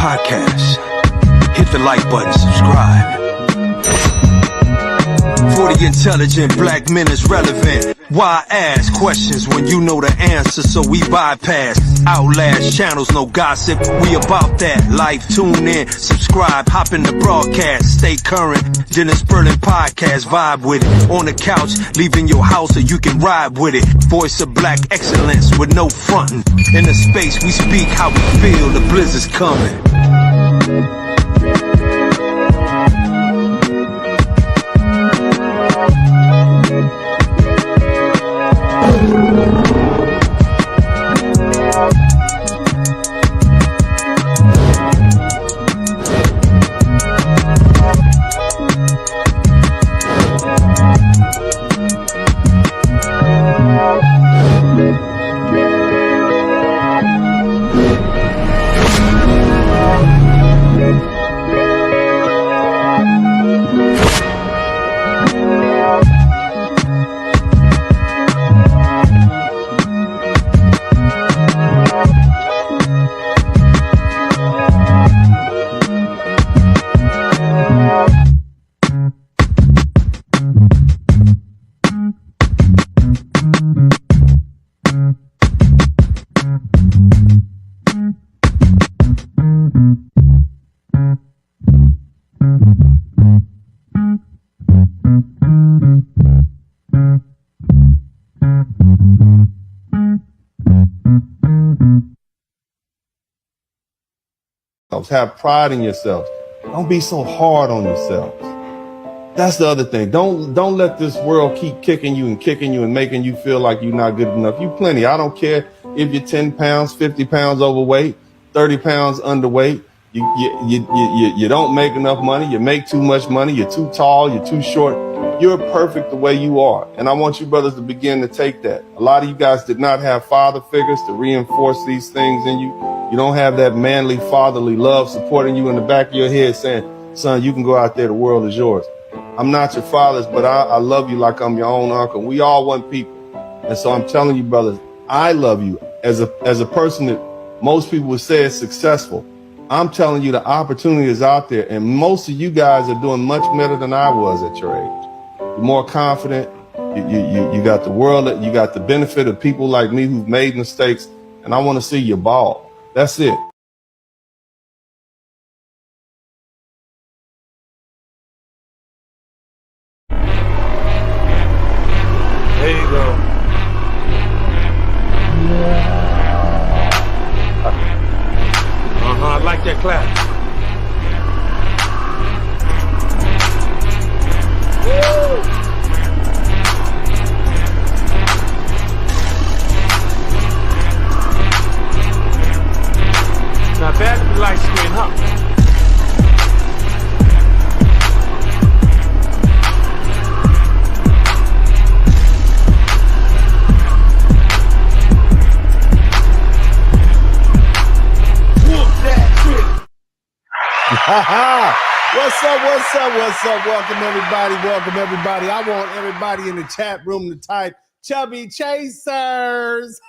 podcast. Hit the like button, subscribe. For the intelligent, black men is relevant. Why ask questions when you know the answer? So we bypass outlast channels, no gossip. We about that life. Tune in, subscribe, hop in the broadcast, stay current. Then the Spurling podcast, vibe with it. On the couch, leaving your house so you can ride with it. Voice of black excellence with no fronting. In the space we speak how we feel. The blizzard's coming. Have pride in yourselves. Don't be so hard on yourselves. That's the other thing. Don't let this world keep kicking you and making you feel like you're not good enough. You plenty. I don't care if you're 10 pounds, 50 pounds overweight, 30 pounds underweight. You don't make enough money. You make too much money. You're too tall. You're too short. You're perfect the way you are. And I want you brothers to begin to take that. A lot of you guys did not have father figures to reinforce these things in you. You don't have that manly, fatherly love supporting you in the back of your head saying, son, you can go out there. The world is yours. I'm not your father's, but I love you like I'm your own uncle. We all one people. And so I'm telling you, brothers, I love you as a person that most people would say is successful. I'm telling you the opportunity is out there. And most of you guys are doing much better than I was at your age. You're more confident. You got the world. You got the benefit of people like me who've made mistakes. And I want to see you ball. That's it. There you go. I like that clap. Woo! Not bad to be light skin, huh? What's up? Welcome everybody. I want everybody in the chat room to type Chubby Chasers.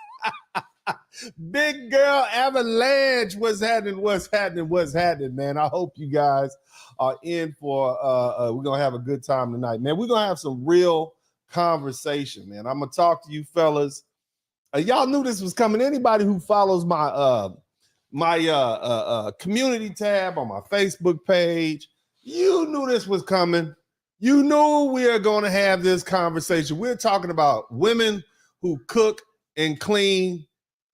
Big girl avalanche. What's happening, man? I hope you guys are in for we're gonna have a good time tonight, man. We're gonna have some real conversation, man. I'm gonna talk to you fellas. Y'all knew this was coming. Anybody who follows my community tab on my Facebook page, you knew this was coming. You knew we are going to have this conversation. We're talking about women who cook and clean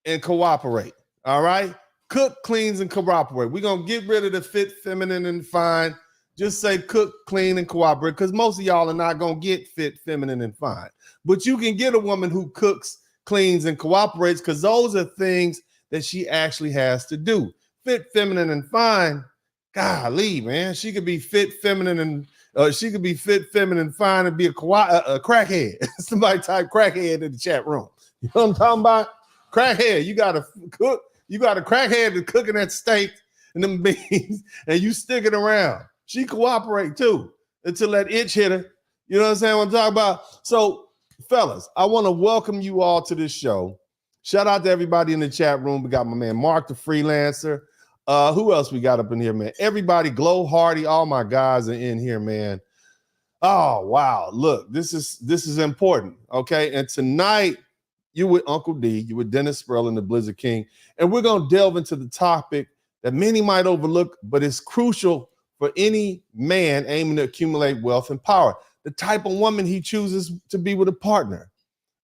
and cooperate. All right? Cook, cleans, and cooperate. We're going to get rid of the fit, feminine, and fine. Just say cook, clean, and cooperate, because most of y'all are not going to get fit, feminine, and fine. But you can get a woman who cooks, cleans, and cooperates, because those are things that she actually has to do. Fit, feminine, and fine. Golly, man. She could be fit, feminine, and fine and be a crackhead. Somebody type crackhead in the chat room. You know what I'm talking about? Crackhead. You got to cook. You got a crackhead that's cooking that steak and them beans, and you stick it around. She cooperate too until that itch hit her. You know what I'm saying? What I'm talking about? So, fellas, I want to welcome you all to this show. Shout out to everybody in the chat room. We got my man Mark the Freelancer. Who else we got up in here, man? Everybody, Glow Hardy, all my guys are in here, man. Oh, wow. Look, this is important. Okay. And tonight, you with Uncle D, you with Dennis Spurling, the Blizzard King, and we're going to delve into the topic that many might overlook, but it's crucial for any man aiming to accumulate wealth and power. The type of woman he chooses to be with a partner.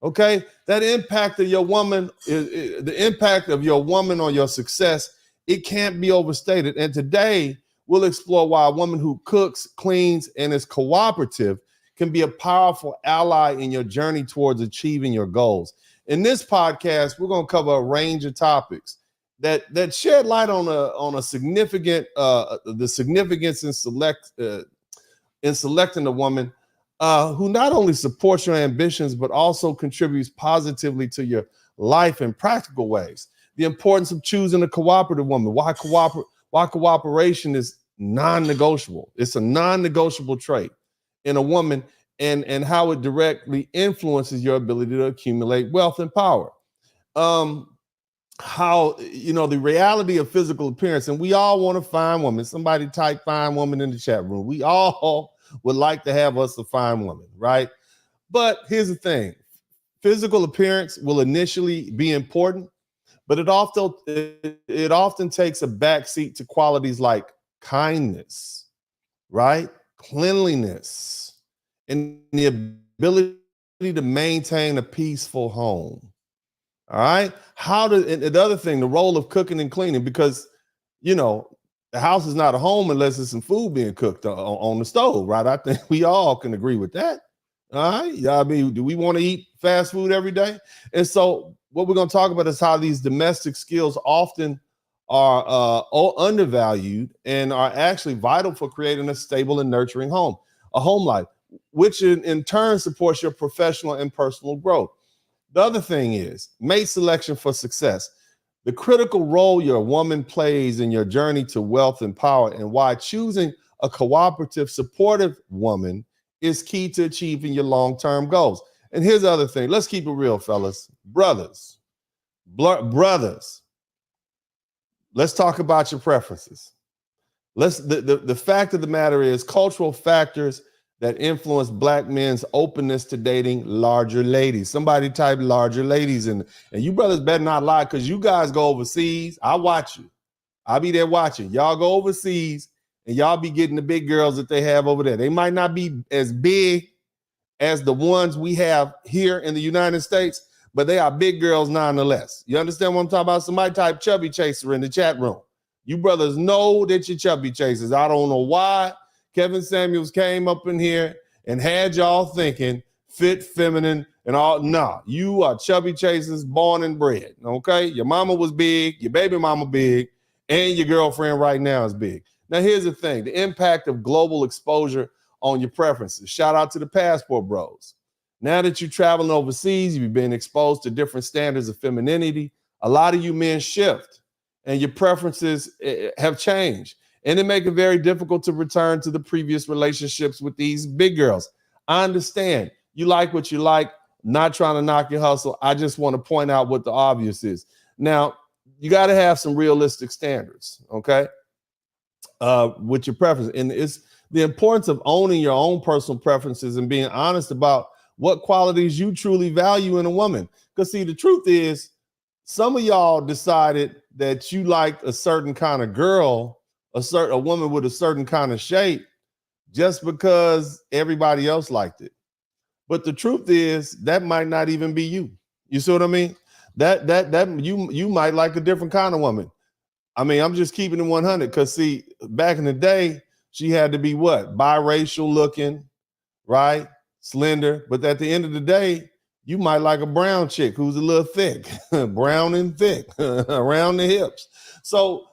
Okay, that impact of your woman, the impact of your woman on your success, it can't be overstated. And today we'll explore why a woman who cooks, cleans, and is cooperative can be a powerful ally in your journey towards achieving your goals. In this podcast, we're going to cover a range of topics that shed light on a significant the significance in selecting a woman who not only supports your ambitions, but also contributes positively to your life in practical ways. The importance of choosing a cooperative woman, why cooperation is non-negotiable. It's a non-negotiable trait in a woman, and how it directly influences your ability to accumulate wealth and power. How, the reality of physical appearance, and we all want to find women. Somebody type fine woman in the chat room. We all would like to have us a fine woman, right? But here's the thing. Physical appearance will initially be important, but it often takes a backseat to qualities like kindness, right? Cleanliness, and the ability to maintain a peaceful home. All right. And the other thing, the role of cooking and cleaning, because, the house is not a home unless there's some food being cooked on the stove, right? I think we all can agree with that. All right. Yeah. I mean, do we want to eat fast food every day? And so what we're going to talk about is how these domestic skills often are undervalued and are actually vital for creating a stable and nurturing home, a home life, which in turn supports your professional and personal growth. The other thing is mate selection for success. The critical role your woman plays in your journey to wealth and power, and why choosing a cooperative, supportive woman is key to achieving your long-term goals. And here's the other thing. Let's keep it real, fellas. Brothers. Let's talk about your preferences. The fact of the matter is cultural factors that influence Black men's openness to dating larger ladies. Somebody type larger ladies in, and you brothers better not lie, because you guys go overseas. I watch you. I'll be there watching. Y'all go overseas and y'all be getting the big girls that they have over there. They might not be as big as the ones we have here in the United States, but they are big girls nonetheless. You understand what I'm talking about? Somebody type chubby chaser in the chat room. You brothers know that you're chubby chasers. I don't know why Kevin Samuels came up in here and had y'all thinking fit, feminine, and all. Nah, you are chubby chasers born and bred, okay? Your mama was big, your baby mama big, and your girlfriend right now is big. Now, here's the thing. The impact of global exposure on your preferences. Shout out to the passport bros. Now that you're traveling overseas, you've been exposed to different standards of femininity. A lot of you men shift, and your preferences have changed. And it makes it very difficult to return to the previous relationships with these big girls. I understand. You like what you like, not trying to knock your hustle. I just want to point out what the obvious is. Now, you got to have some realistic standards, okay, with your preferences. And it's the importance of owning your own personal preferences and being honest about what qualities you truly value in a woman. Because, see, the truth is, some of y'all decided that you like a certain kind of girl, a woman with a certain kind of shape, just because everybody else liked it. But the truth is that might not even be you. You see what I mean? That you might like a different kind of woman. I mean, I'm just keeping it 100 because, see, back in the day, she had to be what? Biracial looking, right? Slender. But at the end of the day, you might like a brown chick who's a little thick, brown and thick, around the hips. So,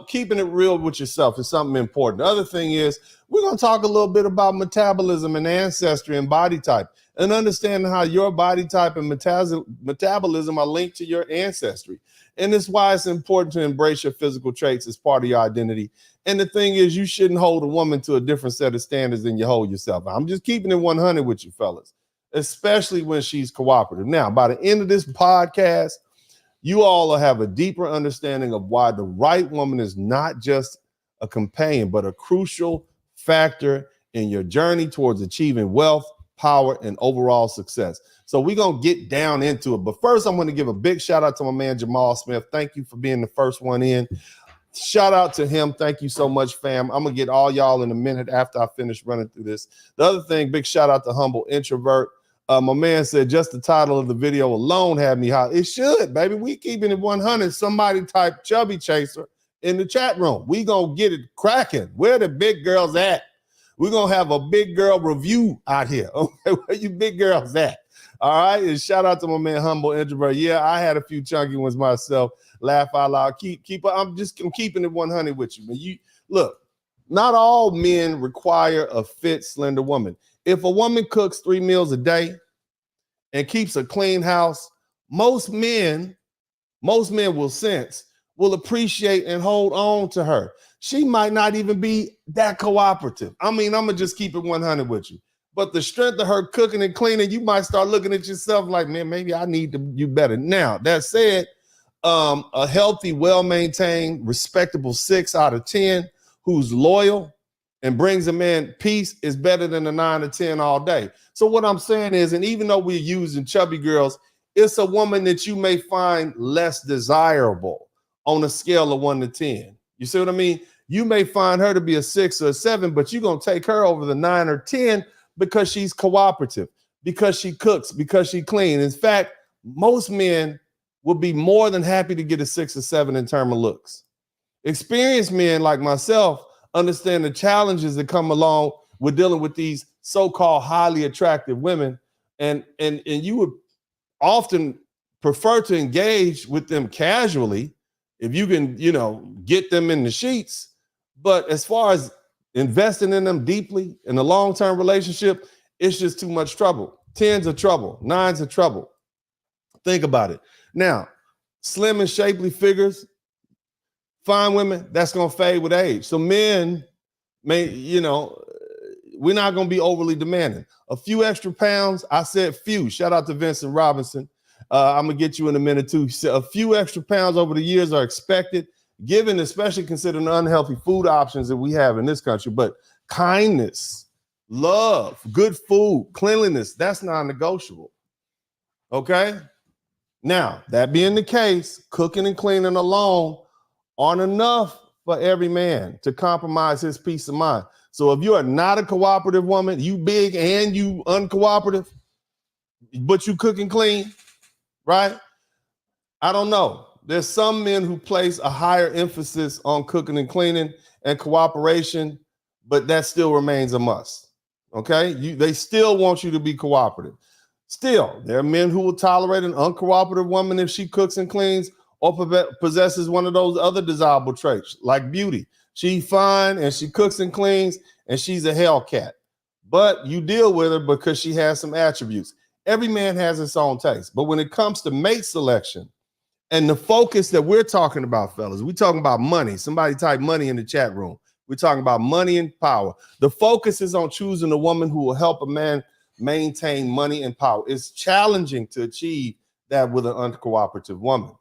keeping it real with yourself is something important. The other thing is, we're going to talk a little bit about metabolism and ancestry and body type, and understanding how your body type and metabolism are linked to your ancestry. And it's why it's important to embrace your physical traits as part of your identity. And the thing is, you shouldn't hold a woman to a different set of standards than you hold yourself. I'm just keeping it 100 with you fellas, especially when she's cooperative. Now, by the end of this podcast, you all will have a deeper understanding of why the right woman is not just a companion, but a crucial factor in your journey towards achieving wealth, power, and overall success. So we're going to get down into it. But first, I'm going to give a big shout out to my man, Jamal Smith. Thank you for being the first one in. Shout out to him. Thank you so much, fam. I'm going to get all y'all in a minute after I finish running through this. The other thing, big shout out to Humble Introvert. My man said just the title of the video alone had me hot. It should, baby. We keeping it 100. Somebody type Chubby Chaser in the chat room. We going to get it cracking. Where the big girls at? We're going to have a big girl review out here. Okay, where you big girls at? All right, and shout out to my man Humble Introvert. Yeah, I had a few chunky ones myself. Laugh out loud. I'm keeping it 100 with you. Man, you look. Not all men require a fit, slender woman. If a woman cooks 3 meals a day and keeps a clean house, most men will appreciate and hold on to her. She might not even be that cooperative. I mean, I'm gonna just keep it 100 with you. But the strength of her cooking and cleaning, you might start looking at yourself like, man, maybe I need to do better. Now, that said, a healthy, well-maintained, respectable 6 out of 10 who's loyal and brings a man peace is better than a 9 to 10 all day. So what I'm saying is, and even though we're using chubby girls, it's a woman that you may find less desirable on a scale of 1 to 10. You see what I mean? You may find her to be a 6 or a 7, but you're going to take her over the 9 or 10 because she's cooperative, because she cooks, because she clean. In fact, most men will be more than happy to get a 6 or 7 in terms of looks. Experienced men like myself understand the challenges that come along with dealing with these so-called highly attractive women, and you would often prefer to engage with them casually if you can, get them in the sheets. But as far as investing in them deeply in a long-term relationship, it's just too much trouble. 10s are trouble, 9s are trouble. Think about it. Now, slim and shapely figures, fine women, that's going to fade with age. So men may, we're not going to be overly demanding. A few extra pounds, I said few. Shout out to Vincent Robinson. I'm going to get you in a minute too. A few extra pounds over the years are expected, given, especially considering the unhealthy food options that we have in this country. But kindness, love, good food, cleanliness, that's non-negotiable. Okay? Now, that being the case, cooking and cleaning alone aren't enough for every man to compromise his peace of mind. So if you are not a cooperative woman, you big and you uncooperative, but you cook and clean, right? I don't know. There's some men who place a higher emphasis on cooking and cleaning and cooperation, but that still remains a must. Okay? They still want you to be cooperative. Still, there are men who will tolerate an uncooperative woman if she cooks and cleans or possesses one of those other desirable traits, like beauty. She's fine and she cooks and cleans and she's a Hellcat. But you deal with her because she has some attributes. Every man has his own taste. But when it comes to mate selection and the focus that we're talking about, fellas, we're talking about money. Somebody type money in the chat room. We're talking about money and power. The focus is on choosing a woman who will help a man maintain money and power. It's challenging to achieve that with an uncooperative woman.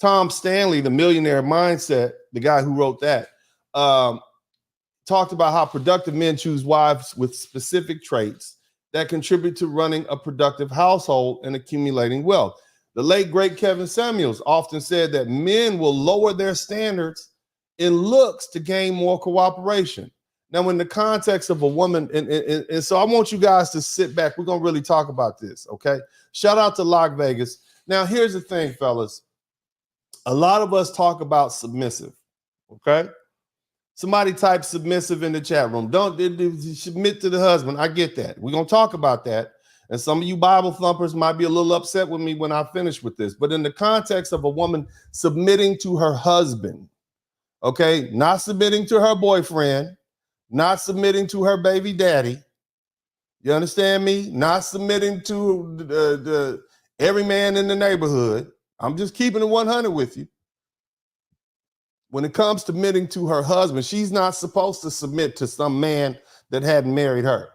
Tom Stanley, the Millionaire Mindset, the guy who wrote that, talked about how productive men choose wives with specific traits that contribute to running a productive household and accumulating wealth. The late, great Kevin Samuels often said that men will lower their standards in looks to gain more cooperation. Now, in the context of a woman, and so I want you guys to sit back. We're going to really talk about this, okay? Shout out to Las Vegas. Now, here's the thing, fellas. A lot of us talk about submissive, okay? Somebody type submissive in the chat room. Don't submit to the husband. I get that. We're going to talk about that. And some of you Bible thumpers might be a little upset with me when I finish with this. But in the context of a woman submitting to her husband, okay, not submitting to her boyfriend, not submitting to her baby daddy. You understand me? Not submitting to the every man in the neighborhood. I'm just keeping it 100 with you. When it comes to submitting to her husband, she's not supposed to submit to some man that hadn't married her.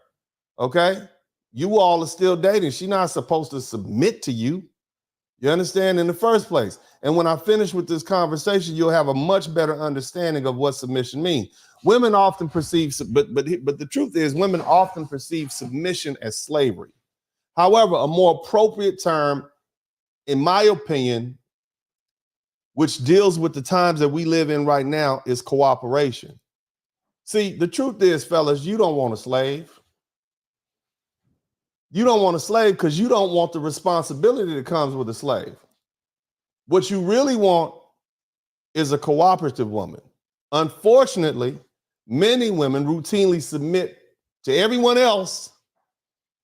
Okay? You all are still dating. She's not supposed to submit to you. You understand? In the first place. And when I finish with this conversation, you'll have a much better understanding of what submission means. Women often perceive, but the truth is, women often perceive submission as slavery. However, a more appropriate term, in my opinion, which deals with the times that we live in right now, is cooperation. See, the truth is, fellas, you don't want a slave. You don't want a slave because you don't want the responsibility that comes with a slave. What you really want is a cooperative woman. Unfortunately, many women routinely submit to everyone else,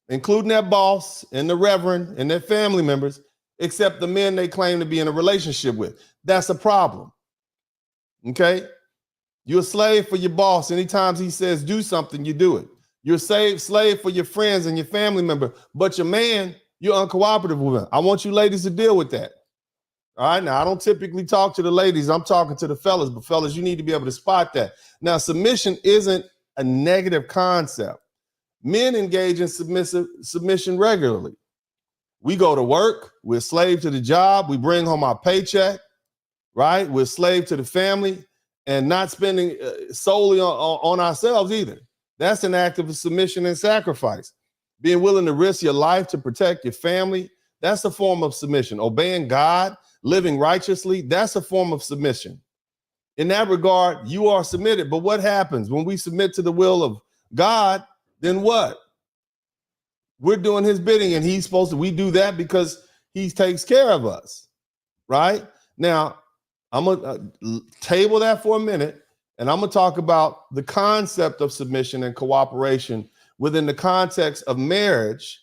including their boss and the reverend and their family members, except the men they claim to be in a relationship with. That's a problem. Okay? You're a slave for your boss. Anytime he says do something, you do it. You're a slave for your friends and your family member, but your man, you're uncooperative with him. I want you ladies to deal with that. All right, now I don't typically talk to the ladies. I'm talking to the fellas, but fellas, you need to be able to spot that. Now, submission isn't a negative concept. Men engage in submission regularly. We go to work, we're slave to the job, we bring home our paycheck, right? We're slave to the family and not spending solely on ourselves either. That's an act of submission and sacrifice. Being willing to risk your life to protect your family, that's a form of submission. Obeying God, living righteously, that's a form of submission. In that regard, you are submitted. But what happens when we submit to the will of God? Then what? We're doing his bidding, and we do that because he takes care of us, right? Now, I'm going to table that for a minute, and I'm going to talk about the concept of submission and cooperation within the context of marriage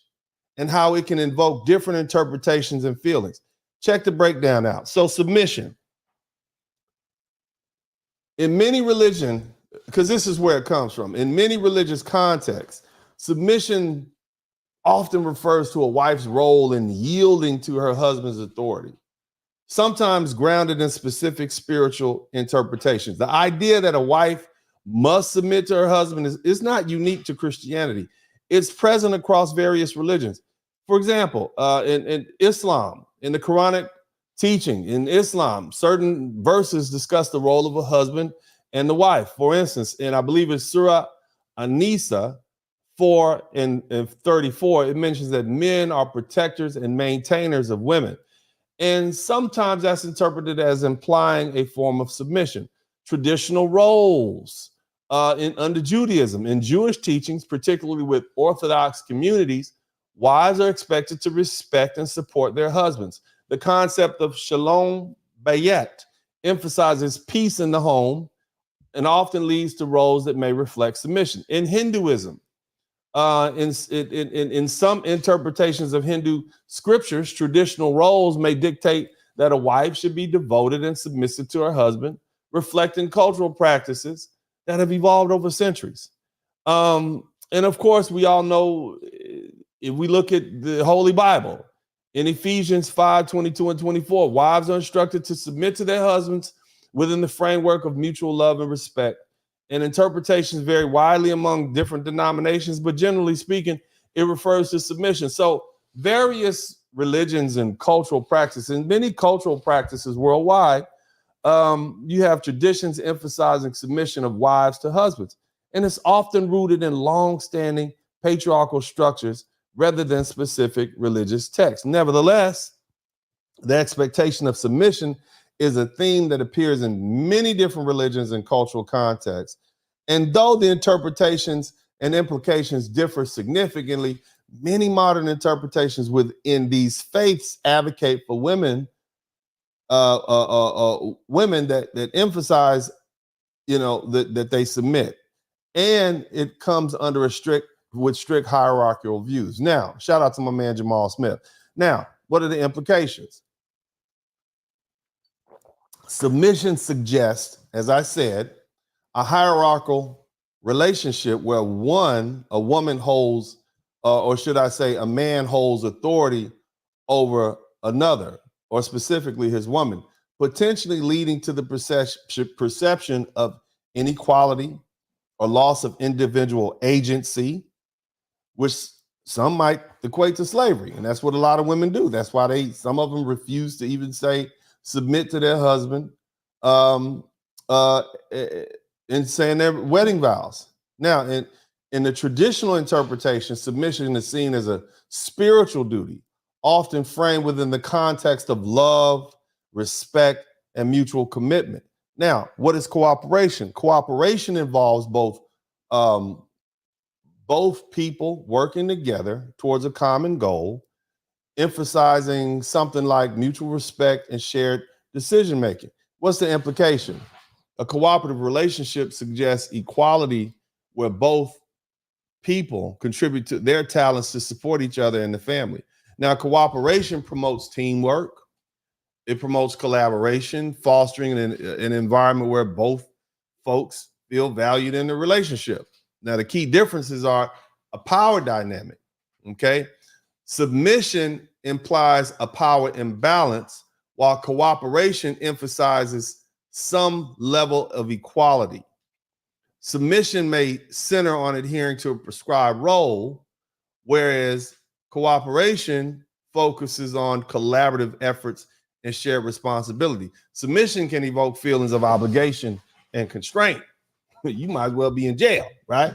and how it can invoke different interpretations and feelings. Check the breakdown out. So submission. In many religions, because this is where it comes from, in many religious contexts, submission often refers to a wife's role in yielding to her husband's authority, sometimes grounded in specific spiritual interpretations. The idea that a wife must submit to her husband is not unique to Christianity. It's present across various religions. For example, in Islam, in the Quranic teaching in Islam, certain verses discuss the role of a husband and the wife. For instance, and I believe it's Surah An-Nisa 4 and 34, it mentions that men are protectors and maintainers of women. And sometimes that's interpreted as implying a form of submission. Traditional roles under Judaism, in Jewish teachings, particularly with Orthodox communities, wives are expected to respect and support their husbands. The concept of shalom bayit emphasizes peace in the home and often leads to roles that may reflect submission. In Hinduism, in some interpretations of Hindu scriptures, traditional roles may dictate that a wife should be devoted and submissive to her husband, reflecting cultural practices that have evolved over centuries. And of course, we all know, if we look at the Holy Bible, in Ephesians 5:22 and 24, wives are instructed to submit to their husbands within the framework of mutual love and respect. And interpretations vary widely among different denominations, but generally speaking, it refers to submission. So various religions and cultural practices, and many cultural practices worldwide, you have traditions emphasizing submission of wives to husbands. And it's often rooted in long-standing patriarchal structures rather than specific religious texts. Nevertheless, the expectation of submission is a theme that appears in many different religions and cultural contexts. And though the interpretations and implications differ significantly, many modern interpretations within these faiths advocate for women that emphasize, that they submit. And it comes under strict hierarchical views. Now, shout out to my man Jamal Smith. Now, what are the implications? Submission suggests, as I said, a hierarchical relationship where a woman holds, or should I say, a man holds authority over another, or specifically his woman, potentially leading to the perception of inequality or loss of individual agency, which Some might equate to slavery, and that's what a lot of women do. That's why some of them refuse to even submit to their husband um, uh, in saying their wedding vows. Now, in the traditional interpretation, submission is seen as a spiritual duty, often framed within the context of love, respect, and mutual commitment. Now, what is cooperation? Cooperation involves both people working together towards a common goal, emphasizing something like mutual respect and shared decision making. What's the implication? A cooperative relationship suggests equality where both people contribute to their talents to support each other in the family. Now, cooperation promotes teamwork, it promotes collaboration, fostering an environment where both folks feel valued in the relationship. Now, the key differences are a power dynamic, okay? Submission implies a power imbalance, while cooperation emphasizes some level of equality. Submission may center on adhering to a prescribed role, whereas cooperation focuses on collaborative efforts and shared responsibility. Submission can evoke feelings of obligation and constraint. You might as well be in jail, right?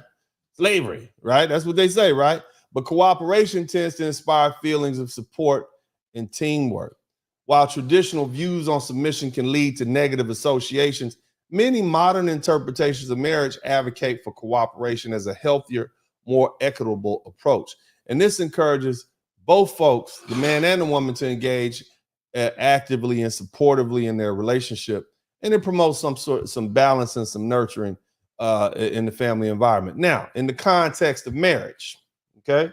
Slavery, right? That's what they say, right? But cooperation tends to inspire feelings of support and teamwork. While traditional views on submission can lead to negative associations, many modern interpretations of marriage advocate for cooperation as a healthier, more equitable approach. And this encourages both folks, the man and the woman, to engage actively and supportively in their relationship. And it promotes some balance and some nurturing in the family environment. Now, in the context of marriage, okay?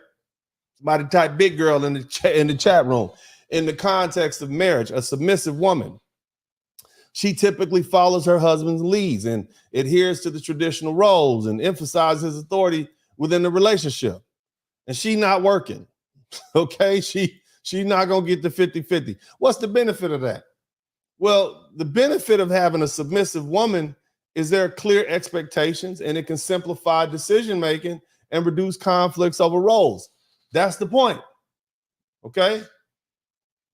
Somebody type big girl in the chat room. In the context of marriage, a submissive woman, she typically follows her husband's leads and adheres to the traditional roles and emphasizes his authority within the relationship. And she not working, okay? She's not going to get the 50-50. What's the benefit of that? Well, the benefit of having a submissive woman is there are clear expectations, and it can simplify decision-making and reduce conflicts over roles. That's the point, okay?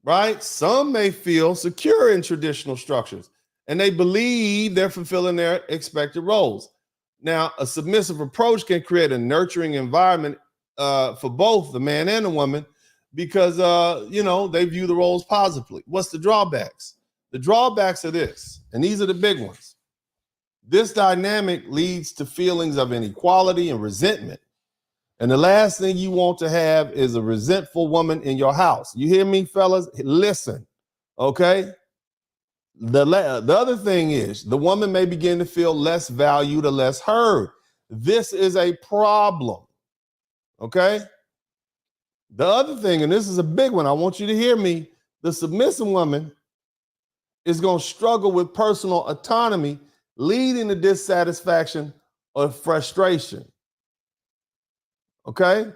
Right? Some may feel secure in traditional structures, and they believe they're fulfilling their expected roles. Now, a submissive approach can create a nurturing environment for both the man and the woman because, they view the roles positively. What's the drawbacks? The drawbacks are this, and these are the big ones. This dynamic leads to feelings of inequality and resentment. And the last thing you want to have is a resentful woman in your house. You hear me, fellas? Listen, okay? The other thing is the woman may begin to feel less valued or less heard. This is a problem, okay? The other thing, and this is a big one, I want you to hear me, the submissive woman is going to struggle with personal autonomy, leading to dissatisfaction or frustration. Okay?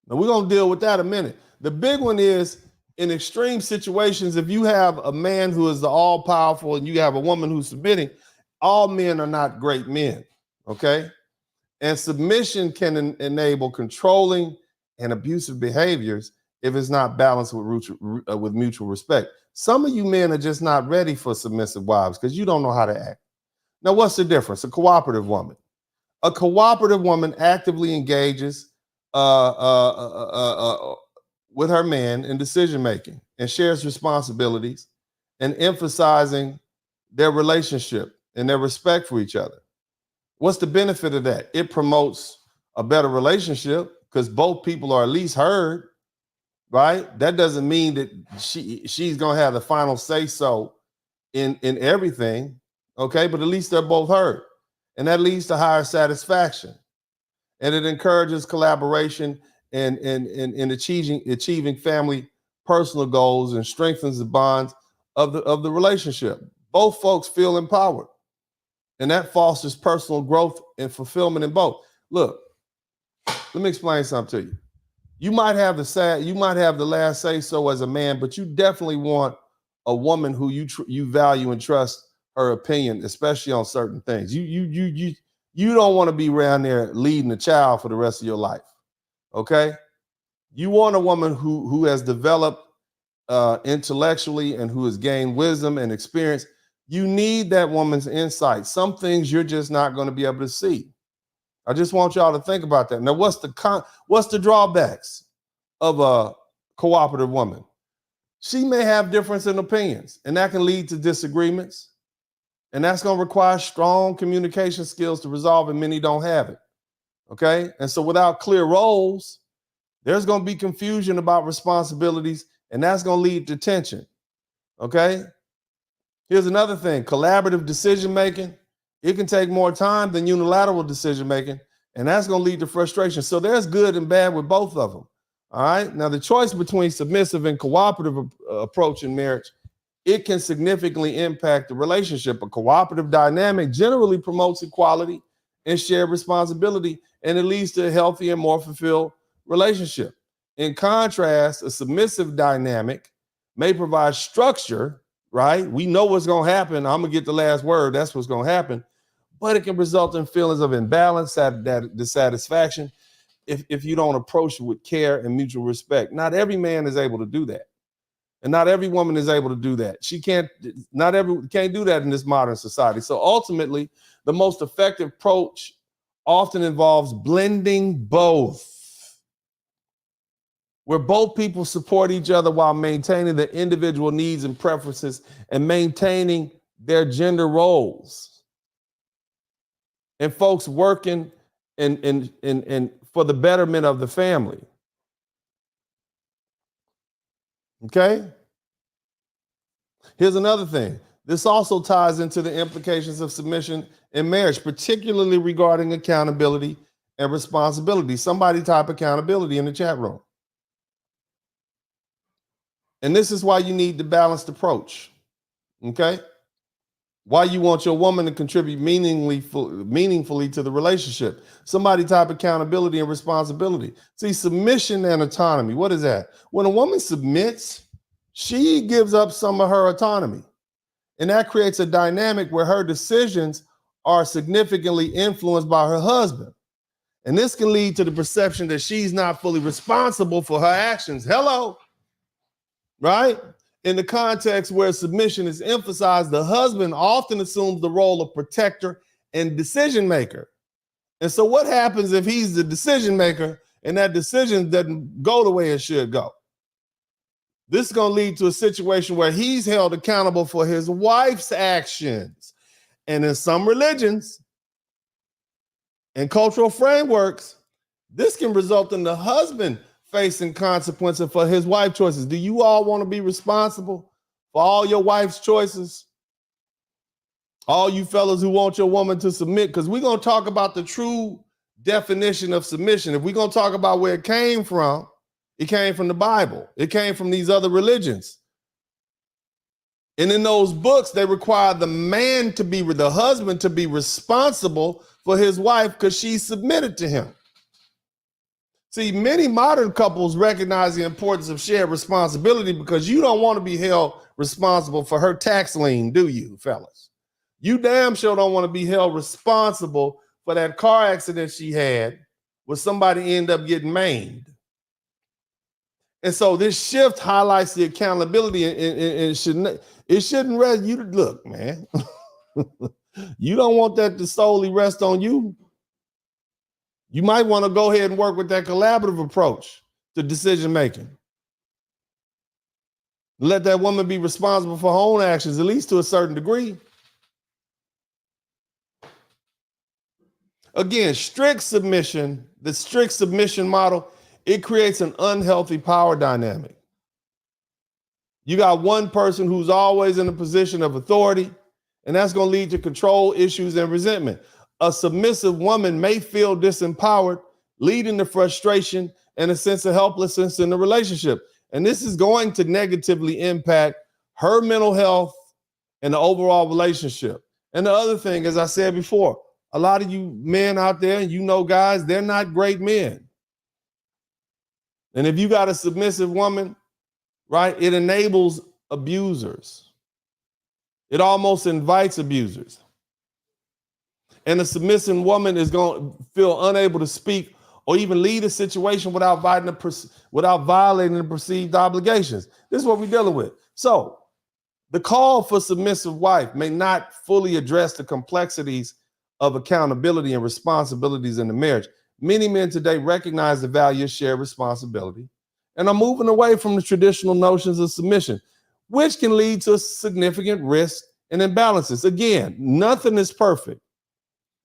Now we're going to deal with that in a minute. The big one is in extreme situations, if you have a man who is the all-powerful and you have a woman who's submitting, all men are not great men. Okay? And submission can enable controlling and abusive behaviors if it's not balanced with mutual respect. Some of you men are just not ready for submissive wives because you don't know how to act. Now, what's the difference? A cooperative woman. A cooperative woman actively engages with her man in decision making and shares responsibilities and emphasizing their relationship and their respect for each other. What's the benefit of that? It promotes a better relationship because both people are at least heard, right? That doesn't mean that she's going to have the final say so in everything, okay? But at least they're both heard. And that leads to higher satisfaction. And it encourages collaboration and achieving family personal goals and strengthens the bonds of the relationship. Both folks feel empowered. And that fosters personal growth and fulfillment in both. Look, let me explain something to you. You might have the last say so as a man, but you definitely want a woman who you value and trust her opinion, especially on certain things. You don't want to be around there leading a child for the rest of your life. Okay? You want a woman who has developed intellectually and who has gained wisdom and experience. You need that woman's insight. Some things you're just not going to be able to see. I just want y'all to think about that. Now, what's the drawbacks of a cooperative woman? She may have difference in opinions, and that can lead to disagreements. And that's going to require strong communication skills to resolve, and many don't have it. Okay? And so without clear roles, there's going to be confusion about responsibilities, and that's going to lead to tension. Okay? Here's another thing. Collaborative decision-making, it can take more time than unilateral decision-making, and that's going to lead to frustration. So there's good and bad with both of them. All right? Now, the choice between submissive and cooperative approach in marriage, it can significantly impact the relationship. A cooperative dynamic generally promotes equality and shared responsibility, and it leads to a healthy and more fulfilled relationship. In contrast, a submissive dynamic may provide structure, right? We know what's going to happen. I'm going to get the last word. That's what's going to happen. But it can result in feelings of imbalance, dissatisfaction, if you don't approach it with care and mutual respect. Not every man is able to do that. And not every woman is able to do that. Can't do that in this modern society. So ultimately, the most effective approach often involves blending both, where both people support each other while maintaining their individual needs and preferences and maintaining their gender roles. And folks working in for the betterment of the family. Okay? Here's another thing. This also ties into the implications of submission in marriage, particularly regarding accountability and responsibility. Somebody type accountability in the chat room. And this is why you need the balanced approach. Okay? Why you want your woman to contribute meaningfully to the relationship. Somebody type accountability and responsibility. See, submission and autonomy. What is that? When a woman submits, she gives up some of her autonomy. And that creates a dynamic where her decisions are significantly influenced by her husband. And this can lead to the perception that she's not fully responsible for her actions. Hello. Right? In the context where submission is emphasized, the husband often assumes the role of protector and decision maker. And so what happens if he's the decision maker and that decision doesn't go the way it should go? This is going to lead to a situation where he's held accountable for his wife's actions. And in some religions and cultural frameworks, this can result in the husband facing consequences for his wife's choices. Do you all want to be responsible for all your wife's choices? All you fellas who want your woman to submit, because we're going to talk about the true definition of submission. If we're going to talk about where it came from the Bible. It came from these other religions. And in those books, they require the husband to be responsible for his wife because she submitted to him. See, many modern couples recognize the importance of shared responsibility because you don't want to be held responsible for her tax lien, do you, fellas? You damn sure don't want to be held responsible for that car accident she had where somebody ended up getting maimed. And so this shift highlights the accountability and it shouldn't rest. You look, man, you don't want that to solely rest on you. You might want to go ahead and work with that collaborative approach to decision making. Let that woman be responsible for her own actions, at least to a certain degree. Again, the strict submission model, it creates an unhealthy power dynamic. You got one person who's always in a position of authority, and that's going to lead to control issues and resentment. A submissive woman may feel disempowered, leading to frustration and a sense of helplessness in the relationship. And this is going to negatively impact her mental health and the overall relationship. And the other thing, as I said before, a lot of you men out there, guys, they're not great men. And if you got a submissive woman, right, it enables abusers. It almost invites abusers. And a submissive woman is going to feel unable to speak or even lead a situation without violating the perceived obligations. This is what we're dealing with. So the call for submissive wife may not fully address the complexities of accountability and responsibilities in the marriage. Many men today recognize the value of shared responsibility and are moving away from the traditional notions of submission, which can lead to significant risk and imbalances. Again, nothing is perfect.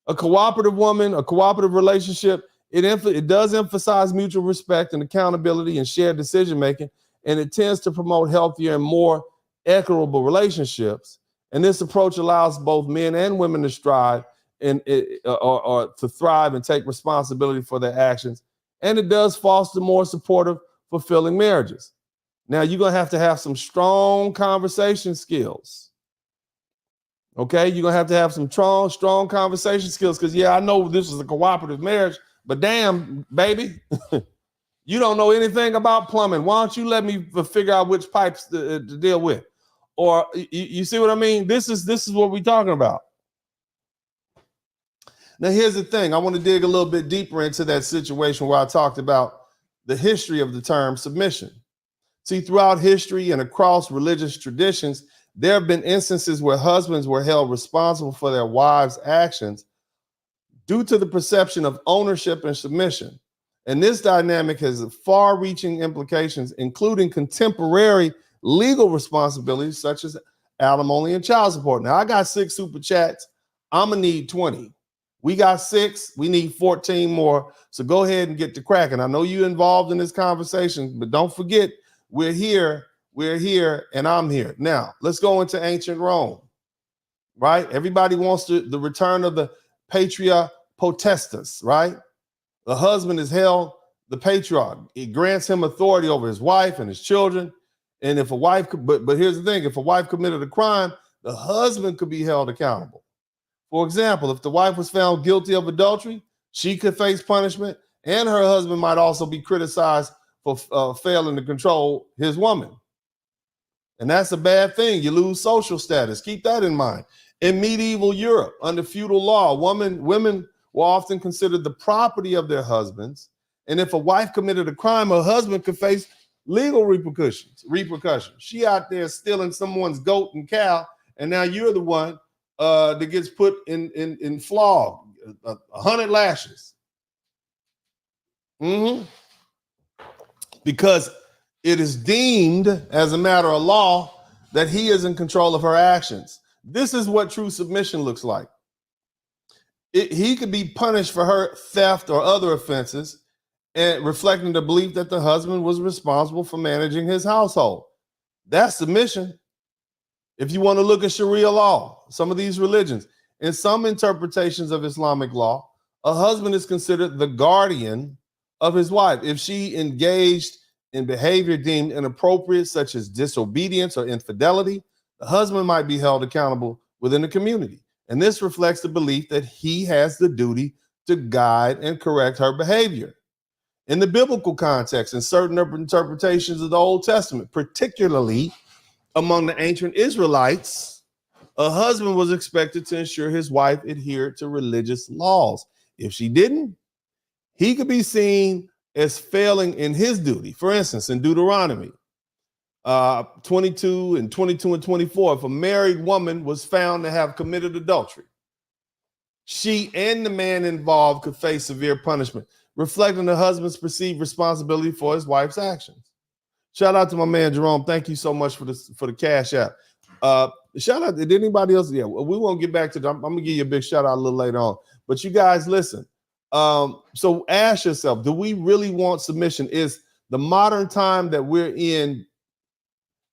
A cooperative woman, a cooperative relationship, it does emphasize mutual respect and accountability and shared decision-making, and it tends to promote healthier and more equitable relationships. And this approach allows both men and women to strive or to thrive and take responsibility for their actions. And it does foster more supportive, fulfilling marriages. Now, you're going to have some strong conversation skills. Okay, you're going to have some strong conversation skills because, yeah, I know this is a cooperative marriage, but damn, baby, you don't know anything about plumbing. Why don't you let me figure out which pipes to deal with? Or you see what I mean? This is what we're talking about. Now, here's the thing. I want to dig a little bit deeper into that situation where I talked about the history of the term submission. See, throughout history and across religious traditions, there have been instances where husbands were held responsible for their wives' actions due to the perception of ownership and submission. And this dynamic has far-reaching implications, including contemporary legal responsibilities such as alimony and child support. Now, I got 6 super chats. I'm going to need 20. We got 6. We need 14 more. So go ahead and get to cracking. I know you're involved in this conversation, but don't forget, we're here, and I'm here. Now, let's go into ancient Rome, right? Everybody wants the return of the patria potestas, right? The husband is held the patriarch. It grants him authority over his wife and his children. And if a wife, but here's the thing, if a wife committed a crime, the husband could be held accountable. For example, if the wife was found guilty of adultery, she could face punishment, and her husband might also be criticized for failing to control his woman. And that's a bad thing. You lose social status. Keep that in mind. In medieval Europe, under feudal law, women were often considered the property of their husbands. And if a wife committed a crime, her husband could face legal repercussions. She out there stealing someone's goat and cow, and now you're the one that gets put in flog, 100 lashes. Because it is deemed as a matter of law that he is in control of her actions. This is what true submission looks like. He could be punished for her theft or other offenses, and reflecting the belief that the husband was responsible for managing his household. That's submission. If you want to look at Sharia law, some of these religions, in some interpretations of Islamic law, a husband is considered the guardian of his wife. If she engaged in behavior deemed inappropriate, such as disobedience or infidelity, the husband might be held accountable within the community. And this reflects the belief that he has the duty to guide and correct her behavior. In the biblical context, in certain interpretations of the Old Testament, particularly among the ancient Israelites, a husband was expected to ensure his wife adhered to religious laws. If she didn't, he could be seen as failing in his duty. For instance, in Deuteronomy 22 and 24, if a married woman was found to have committed adultery, she and the man involved could face severe punishment, reflecting the husband's perceived responsibility for his wife's actions. Shout out to my man Jerome. Thank you so much for the cash app. Shout out. Did anybody else? Yeah, we won't get back to that. I'm gonna give you a big shout out a little later on. But you guys, listen. So ask yourself: do we really want submission? Is the modern time that we're in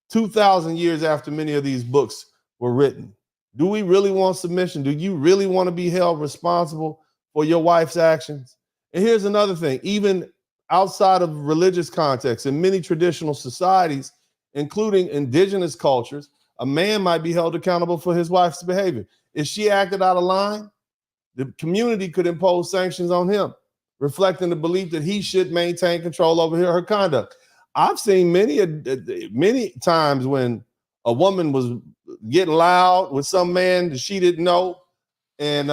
2,000 years after many of these books were written? Do we really want submission? Do you really want to be held responsible for your wife's actions? And here's another thing, even outside of religious context, in many traditional societies, including indigenous cultures, a man might be held accountable for his wife's behavior. If she acted out of line, the community could impose sanctions on him, reflecting the belief that he should maintain control over her conduct. I've seen many times when a woman was getting loud with some man that she didn't know, and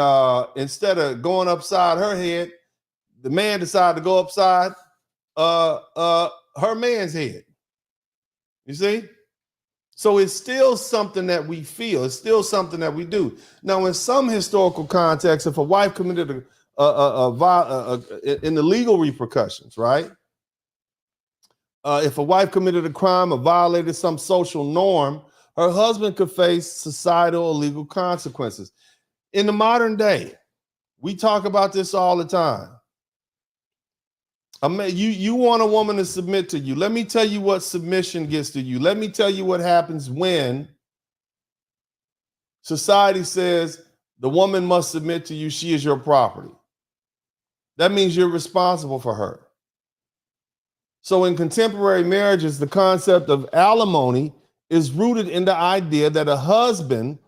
instead of going upside her head, the man decided to go upside her man's head. You see? So it's still something that we feel. It's still something that we do. Now, in some historical contexts, if a wife committed in the legal repercussions, right? If a wife committed a crime or violated some social norm, her husband could face societal or legal consequences. In the modern day, we talk about this all the time. You want a woman to submit to you. Let me tell you what submission gets to you. Let me tell you what happens when society says the woman must submit to you. She is your property. That means you're responsible for her. So in contemporary marriages, the concept of alimony is rooted in the idea that a husband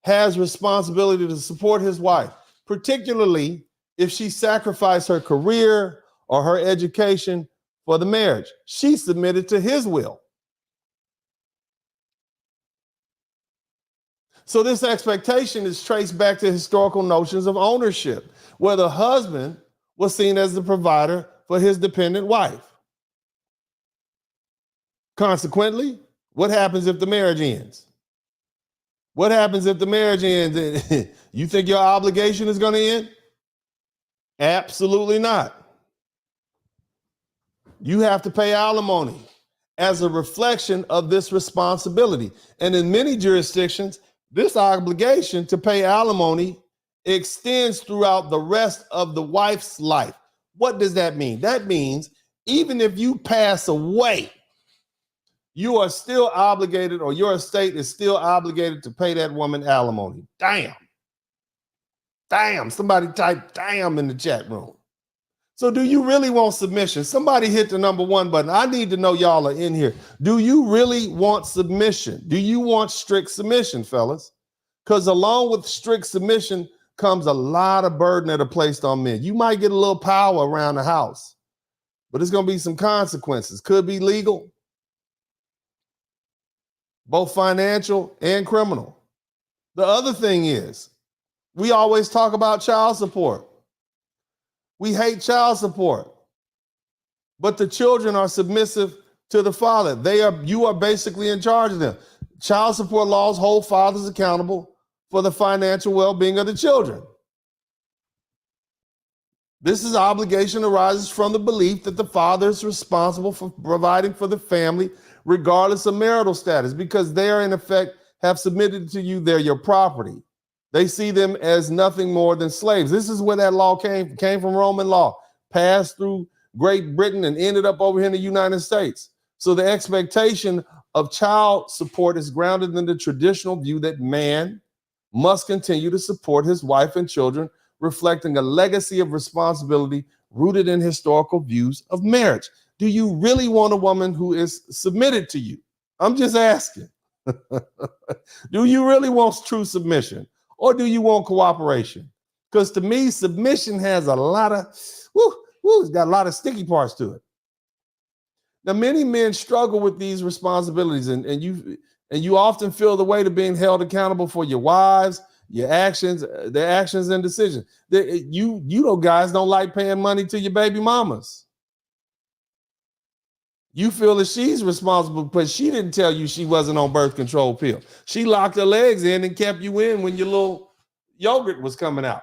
has responsibility to support his wife, particularly if she sacrificed her career or her education for the marriage. She submitted to his will. So this expectation is traced back to historical notions of ownership, where the husband was seen as the provider for his dependent wife. Consequently, what happens if the marriage ends? What happens if the marriage ends? You think your obligation is going to end? Absolutely not. You have to pay alimony as a reflection of this responsibility. And in many jurisdictions, this obligation to pay alimony extends throughout the rest of the wife's life. What does that mean? That means even if you pass away, you are still obligated, or your estate is still obligated to pay that woman alimony. Damn. Damn. Somebody type damn in the chat room. So do you really want submission? Somebody hit the number 1 button. I need to know y'all are in here. Do you really want submission? Do you want strict submission, fellas? Because along with strict submission comes a lot of burden that are placed on men. You might get a little power around the house, but there's going to be some consequences. Could be legal, both financial and criminal. The other thing is, we always talk about child support. We hate child support, but the children are submissive to the father. You are basically in charge of them. Child support laws hold fathers accountable for the financial well-being of the children. This obligation arises from the belief that the father is responsible for providing for the family, regardless of marital status, because they are in effect have submitted to you. They're your property. They see them as nothing more than slaves. This is where that law came from Roman law, passed through Great Britain and ended up over here in the United States. So the expectation of child support is grounded in the traditional view that man must continue to support his wife and children, reflecting a legacy of responsibility rooted in historical views of marriage. Do you really want a woman who is submitted to you? I'm just asking. Do you really want true submission? Or do you want cooperation? Because to me, submission has a lot of, it's got a lot of sticky parts to it. Now, many men struggle with these responsibilities, and you often feel the weight of being held accountable for your wives, your actions, their actions and decisions. You know, guys don't like paying money to your baby mamas. You feel that she's responsible, but she didn't tell you she wasn't on birth control pill. She locked her legs in and kept you in when your little yogurt was coming out.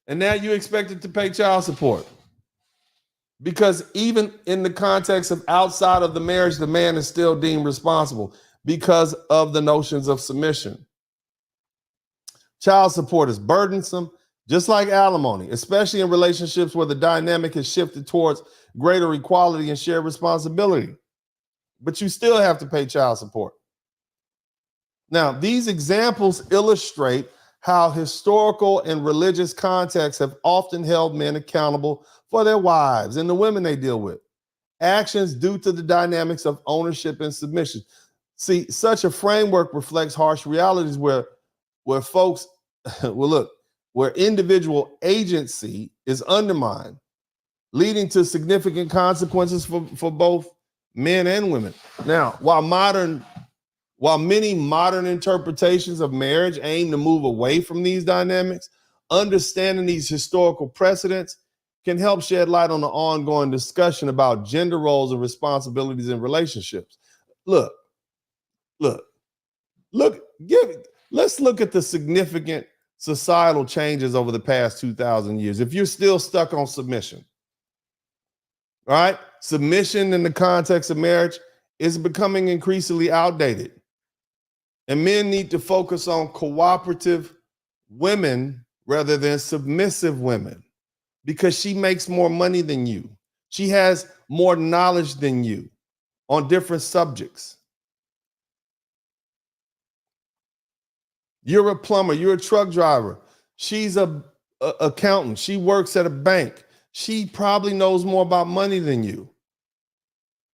And now you expected to pay child support. Because even in the context of outside of the marriage, the man is still deemed responsible because of the notions of submission. Child support is burdensome, just like alimony, especially in relationships where the dynamic has shifted towards greater equality and shared responsibility. But you still have to pay child support. Now, these examples illustrate how historical and religious contexts have often held men accountable for their wives and the women they deal with. Actions due to the dynamics of ownership and submission. See, such a framework reflects harsh realities where folks, where individual agency is undermined, leading to significant consequences for both men and women. Now, while many modern interpretations of marriage aim to move away from these dynamics, Understanding these historical precedents can help shed light on the ongoing discussion about gender roles and responsibilities in relationships. Look, look, let's look at the significant societal changes over the past 2,000 years. If you're still stuck on submission, all right, submission in the context of marriage is becoming increasingly outdated. And men need to focus on cooperative women rather than submissive women, because she makes more money than you. She has more knowledge than you on different subjects. You're a plumber, you're a truck driver. She's a accountant. She works at a bank. She probably knows more about money than you.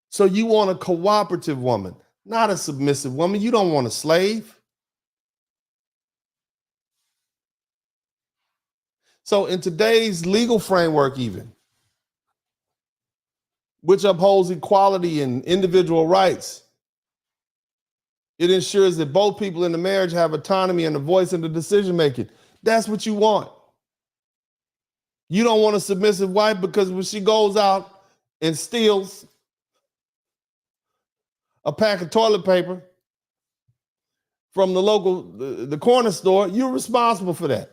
So you want a cooperative woman, not a submissive woman. You don't want a slave. So in today's legal framework, even, which upholds equality and individual rights, it ensures that both people in the marriage have autonomy and a voice in the decision making. That's what you want. You don't want a submissive wife, because when she goes out and steals a pack of toilet paper from the corner store, you're responsible for that.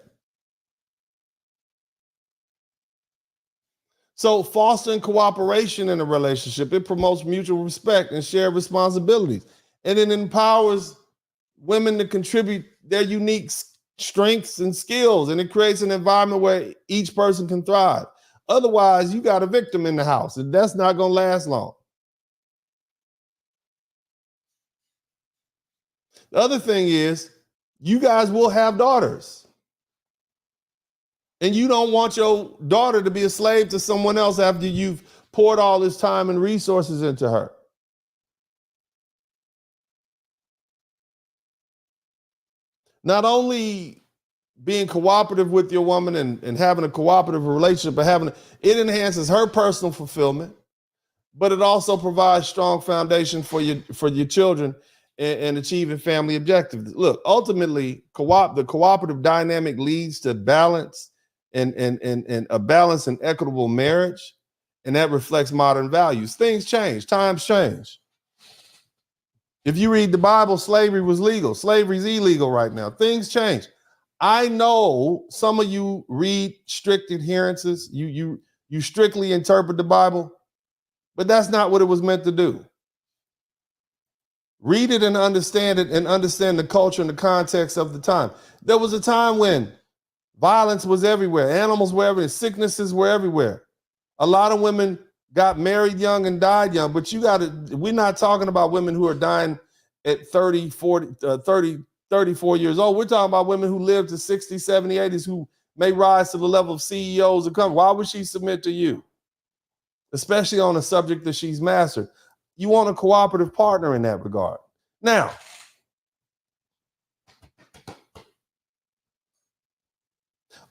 So fostering cooperation in a relationship, it promotes mutual respect and shared responsibilities. And it empowers women to contribute their unique strengths and skills. And it creates an environment where each person can thrive. Otherwise, you got a victim in the house, and that's not going to last long. The other thing is, you guys will have daughters. And you don't want your daughter to be a slave to someone else after you've poured all this time and resources into her. Not only being cooperative with your woman and having a cooperative relationship, but it enhances her personal fulfillment, but it also provides strong foundation for your children and achieving family objectives. Look, ultimately, the cooperative dynamic leads to balance and a balanced and equitable marriage, and that reflects modern values. Things change, times change. If you read the Bible, slavery was legal. Slavery is illegal right now. Things change. I know some of you read strict adherences. You strictly interpret the Bible, but that's not what it was meant to do. Read it and understand the culture and the context of the time. There was a time when violence was everywhere. Animals were everywhere. Sicknesses were everywhere. A lot of women got married young and died young, but we're not talking about women who are dying at 30, 40, 30, 34 years old. We're talking about women who live to 60, 70, 80s, who may rise to the level of CEOs of companies. Why would she submit to you? Especially on a subject that she's mastered. You want a cooperative partner in that regard. Now,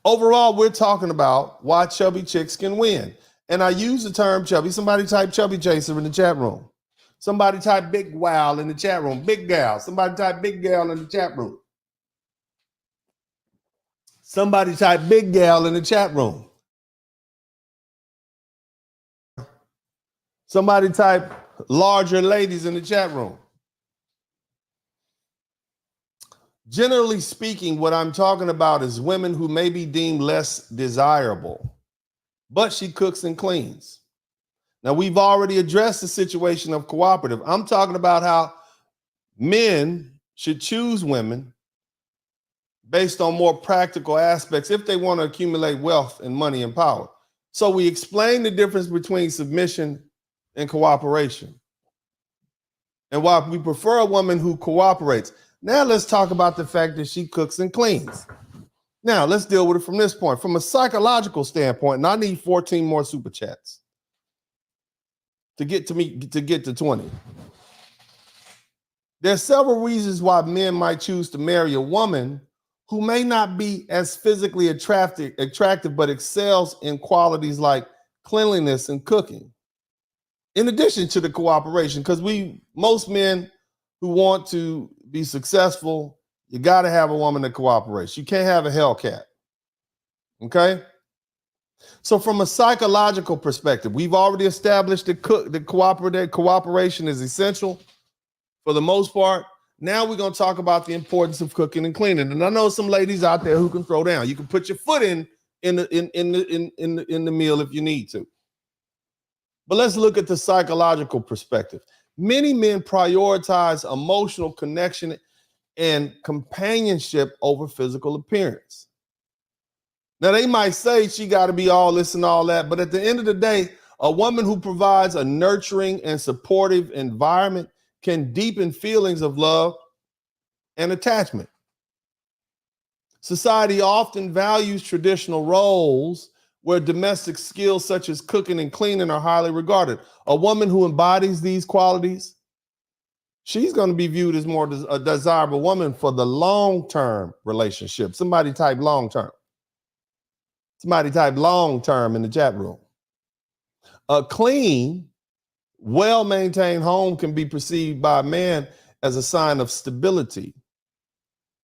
overall, we're talking about why chubby chicks can win. And I use the term chubby. Somebody type chubby chaser in the chat room. Somebody type big wow in the chat room. Big gal. Somebody type big gal in the chat room. Somebody type big gal in the chat room. Somebody type larger ladies in the chat room. Generally speaking, what I'm talking about is women who may be deemed less desirable, but she cooks and cleans. Now, we've already addressed the situation of cooperative. I'm talking about how men should choose women based on more practical aspects if they want to accumulate wealth and money and power. So we explain the difference between submission and cooperation, and why we prefer a woman who cooperates. Now let's talk about the fact that she cooks and cleans. Now let's deal with it from this point, from a psychological standpoint, and I need 14 more super chats to get to 20. There's several reasons why men might choose to marry a woman who may not be as physically attractive, but excels in qualities like cleanliness and cooking. In addition to the cooperation, because most men who want to be successful, you got to have a woman that cooperates. You can't have a Hellcat. Okay? So from a psychological perspective, we've already established that cooperation is essential for the most part. Now we're going to talk about the importance of cooking and cleaning. And I know some ladies out there who can throw down. You can put your foot in the meal if you need to. But let's look at the psychological perspective. Many men prioritize emotional connection and companionship over physical appearance. Now, they might say she got to be all this and all that, but at the end of the day, a woman who provides a nurturing and supportive environment can deepen feelings of love and attachment. Society often values traditional roles where domestic skills such as cooking and cleaning are highly regarded. A woman who embodies these qualities, she's going to be viewed as more a desirable woman for the long-term relationship. Somebody type long-term. Somebody type long-term in the chat room. A clean, well-maintained home can be perceived by a man as a sign of stability,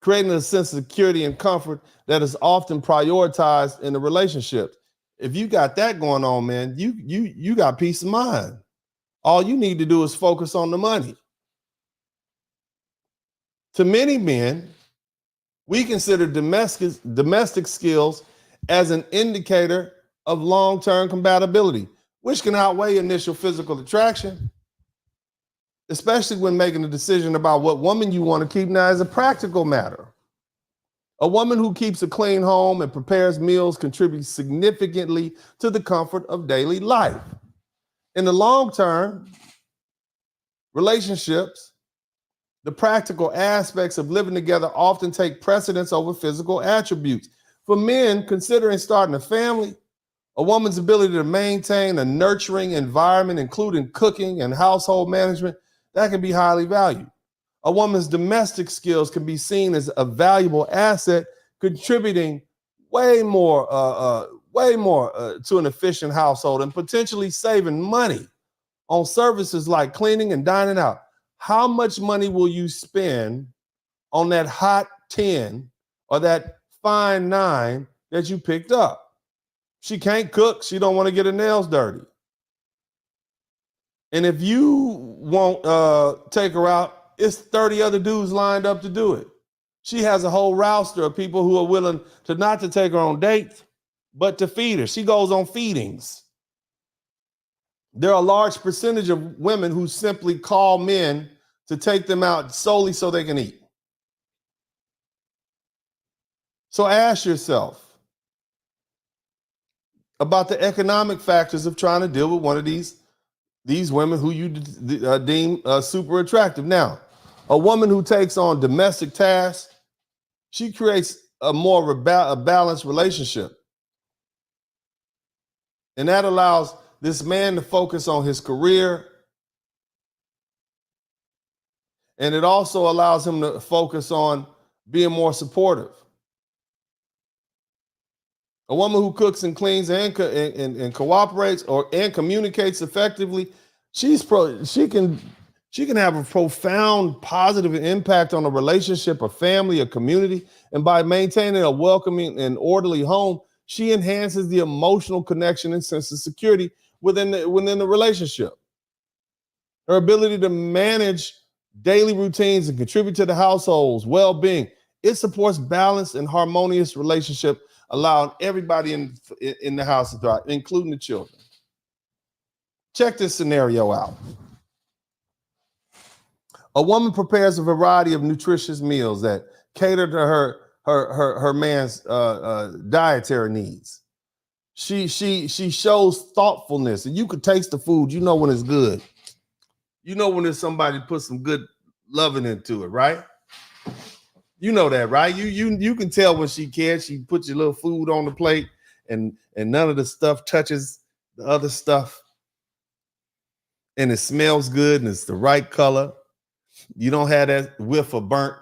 creating a sense of security and comfort that is often prioritized in a relationship. If you got that going on, man, you got peace of mind. All you need to do is focus on the money. To many men, we consider domestic skills as an indicator of long-term compatibility, which can outweigh initial physical attraction, especially when making a decision about what woman you want to keep. Now, as a practical matter, a woman who keeps a clean home and prepares meals contributes significantly to the comfort of daily life. In the long term, relationships, the practical aspects of living together often take precedence over physical attributes. For men considering starting a family, a woman's ability to maintain a nurturing environment, including cooking and household management, that can be highly valued. A woman's domestic skills can be seen as a valuable asset, contributing way more to an efficient household and potentially saving money on services like cleaning and dining out. How much money will you spend on that hot 10 or that fine 9 that you picked up? She can't cook. She don't want to get her nails dirty. And if you won't take her out, it's 30 other dudes lined up to do it. She has a whole roster of people who are willing to not to take her on dates, but to feed her. She goes on feedings. There are a large percentage of women who simply call men to take them out solely so they can eat. So ask yourself about the economic factors of trying to deal with one of these women who you deem super attractive. Now, a woman who takes on domestic tasks, she creates a more balanced relationship. And that allows this man to focus on his career. And it also allows him to focus on being more supportive. A woman who cooks and cleans and cooperates and communicates effectively, she can have a profound positive impact on a relationship, a family, a community. And by maintaining a welcoming and orderly home, she enhances the emotional connection and sense of security within the relationship. Her ability to manage daily routines and contribute to the household's well-being, it supports balanced and harmonious relationship, allowing everybody in the house to thrive, including the children. Check this scenario out. A woman prepares a variety of nutritious meals that cater to her man's dietary needs. She shows thoughtfulness, and you could taste the food. You know when it's good. You know when there's somebody put some good loving into it, right? You know that, right? You can tell when she cares. She puts your little food on the plate, and none of the stuff touches the other stuff, and it smells good, and it's the right color. You don't have that whiff of burnt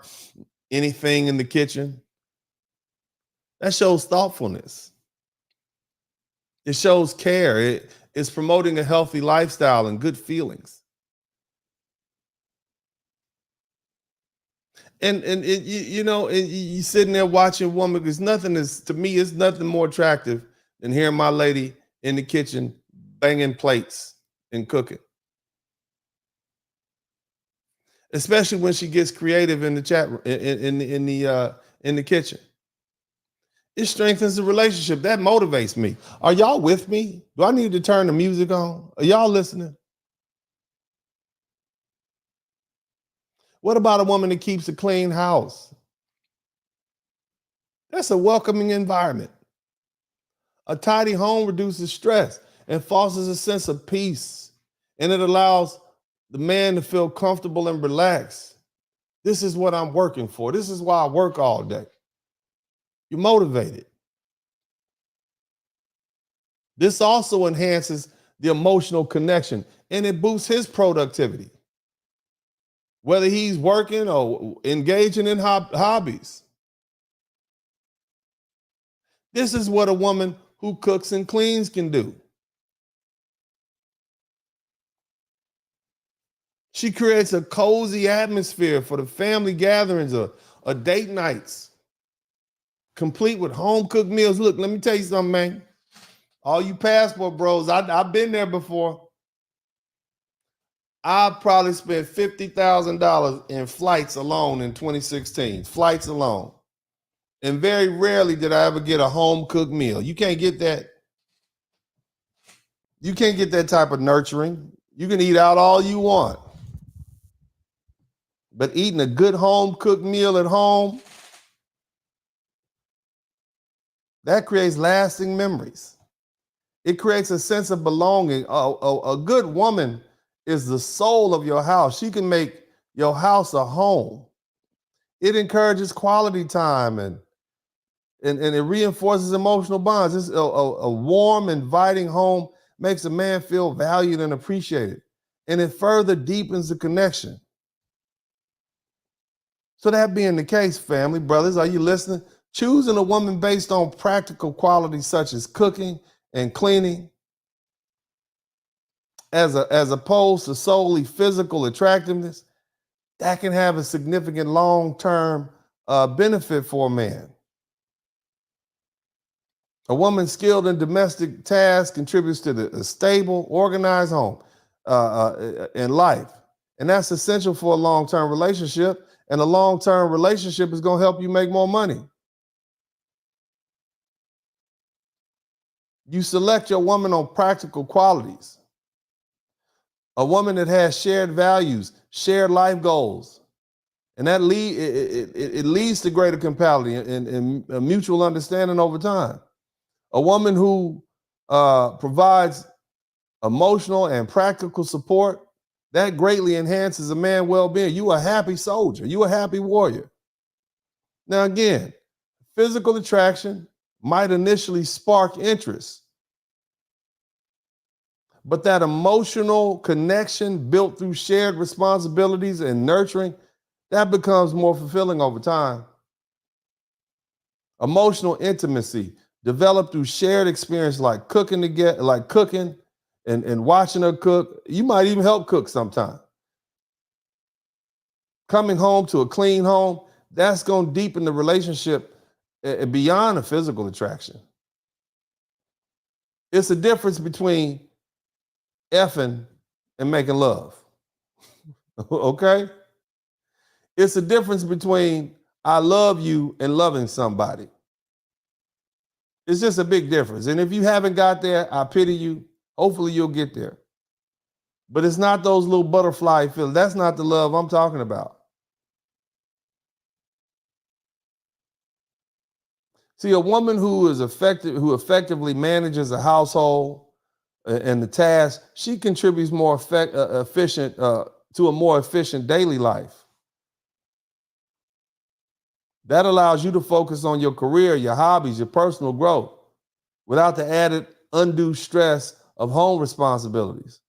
anything in the kitchen. That shows thoughtfulness. It shows care. It's promoting a healthy lifestyle and good feelings. And you sitting there watching a woman, because nothing is, to me, it's nothing more attractive than hearing my lady in the kitchen banging plates and cooking. Especially when she gets creative in the chat in the kitchen. It strengthens the relationship. That motivates me. Are y'all with me? Do I need to turn the music on? Are y'all listening? What about a woman that keeps a clean house? That's a welcoming environment. A tidy home reduces stress and fosters a sense of peace, and it allows the man to feel comfortable and relaxed. This is what I'm working for. This is why I work all day. You're motivated. This also enhances the emotional connection, and it boosts his productivity, whether he's working or engaging in hobbies. This is what a woman who cooks and cleans can do. She creates a cozy atmosphere for the family gatherings or date nights, complete with home cooked meals. Look, let me tell you something, man. All you passport bros, I've been there before. I probably spent $50,000 in flights alone in 2016, flights alone. And very rarely did I ever get a home cooked meal. You can't get that. You can't get that type of nurturing. You can eat out all you want. But eating a good home cooked meal at home, that creates lasting memories. It creates a sense of belonging. A good woman is the soul of your house. She can make your house a home. It encourages quality time and it reinforces emotional bonds. It's a warm, inviting home makes a man feel valued and appreciated. And it further deepens the connection. So that being the case, family, brothers, are you listening? Choosing a woman based on practical qualities such as cooking and cleaning, as opposed to solely physical attractiveness, that can have a significant long-term benefit for a man. A woman skilled in domestic tasks contributes to a stable, organized home in life. And that's essential for a long-term relationship. And a long-term relationship is going to help you make more money. You select your woman on practical qualities. A woman that has shared values, shared life goals. And that it leads to greater compatibility and mutual understanding over time. A woman who provides emotional and practical support, that greatly enhances a man's well-being. You a happy soldier. You a happy warrior. Now, again, physical attraction might initially spark interest, but that emotional connection built through shared responsibilities and nurturing, that becomes more fulfilling over time. Emotional intimacy developed through shared experience like cooking together, like cooking and watching her cook. You might even help cook sometime. Coming home to a clean home, that's going to deepen the relationship beyond a physical attraction. It's a difference between effing and making love. Okay? It's a difference between I love you and loving somebody. It's just a big difference. And if you haven't got there, I pity you. Hopefully you'll get there. But it's not those little butterfly feelings. That's not the love I'm talking about. See, a woman who effectively manages a household and the task, she contributes more efficient to a more efficient daily life. That allows you to focus on your career, your hobbies, your personal growth, without the added undue stress of home responsibilities.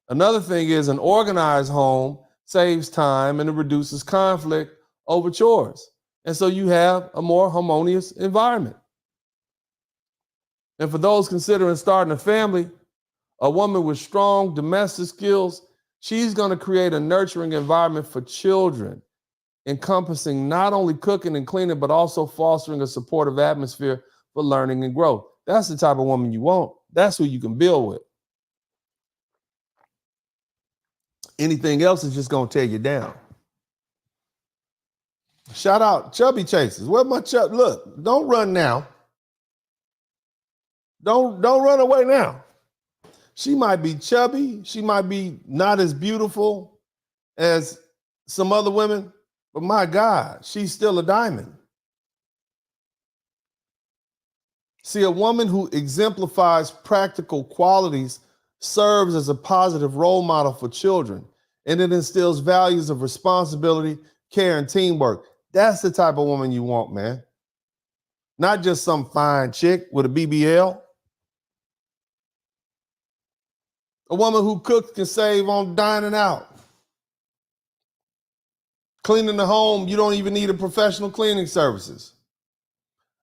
Another thing is an organized home saves time and it reduces conflict over chores. And so you have a more harmonious environment. And for those considering starting a family, a woman with strong domestic skills, she's going to create a nurturing environment for children. encompassing not only cooking and cleaning, but also fostering a supportive atmosphere for learning and growth. That's the type of woman you want. That's who you can build with. Anything else is just going to tear you down. Shout out Chubby Chasers. Where my chub? Look, don't run now. Don't run away now. She might be chubby. She might be not as beautiful as some other women, but my God, she's still a diamond. See, a woman who exemplifies practical qualities serves as a positive role model for children, and it instills values of responsibility, care, and teamwork. That's the type of woman you want, man. Not just some fine chick with a BBL. A woman who cooks can save on dining out. Cleaning the home, you don't even need a professional cleaning services.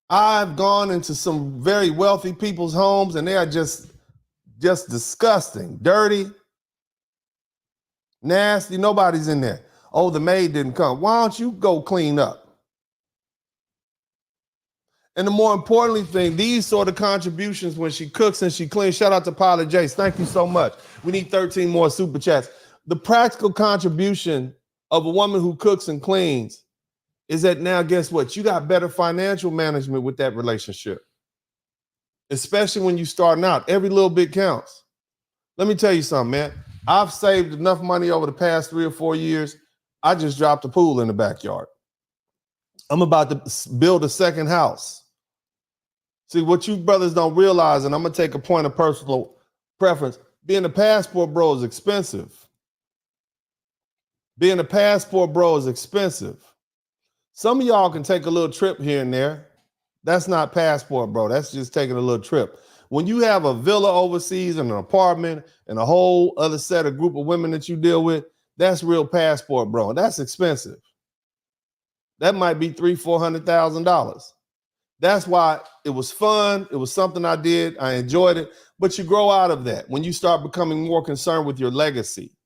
I've gone into some very wealthy people's homes and they are just disgusting, dirty, nasty. Nobody's in there. Oh, the maid didn't come. Why don't you go clean up? And the more importantly thing, these sort of contributions when she cooks and she cleans, shout out to Pilot Jace. Thank you so much. We need 13 more super chats. The practical contribution of a woman who cooks and cleans is that now, guess what? You got better financial management with that relationship, especially when you're starting out. Every little bit counts. Let me tell you something, man. I've saved enough money over the past 3 or 4 years. I just dropped a pool in the backyard. I'm about to build a second house. See, what you brothers don't realize, and I'm going to take a point of personal preference, being a passport bro is expensive. Being a passport bro is expensive. Some of y'all can take a little trip here and there. That's not passport bro. That's just taking a little trip. When you have a villa overseas and an apartment and a whole other set of group of women that you deal with, that's real passport bro. That's expensive. That might be $300,000-$400,000. That's why it was fun. It was something I did. I enjoyed it. But you grow out of that when you start becoming more concerned with your legacy.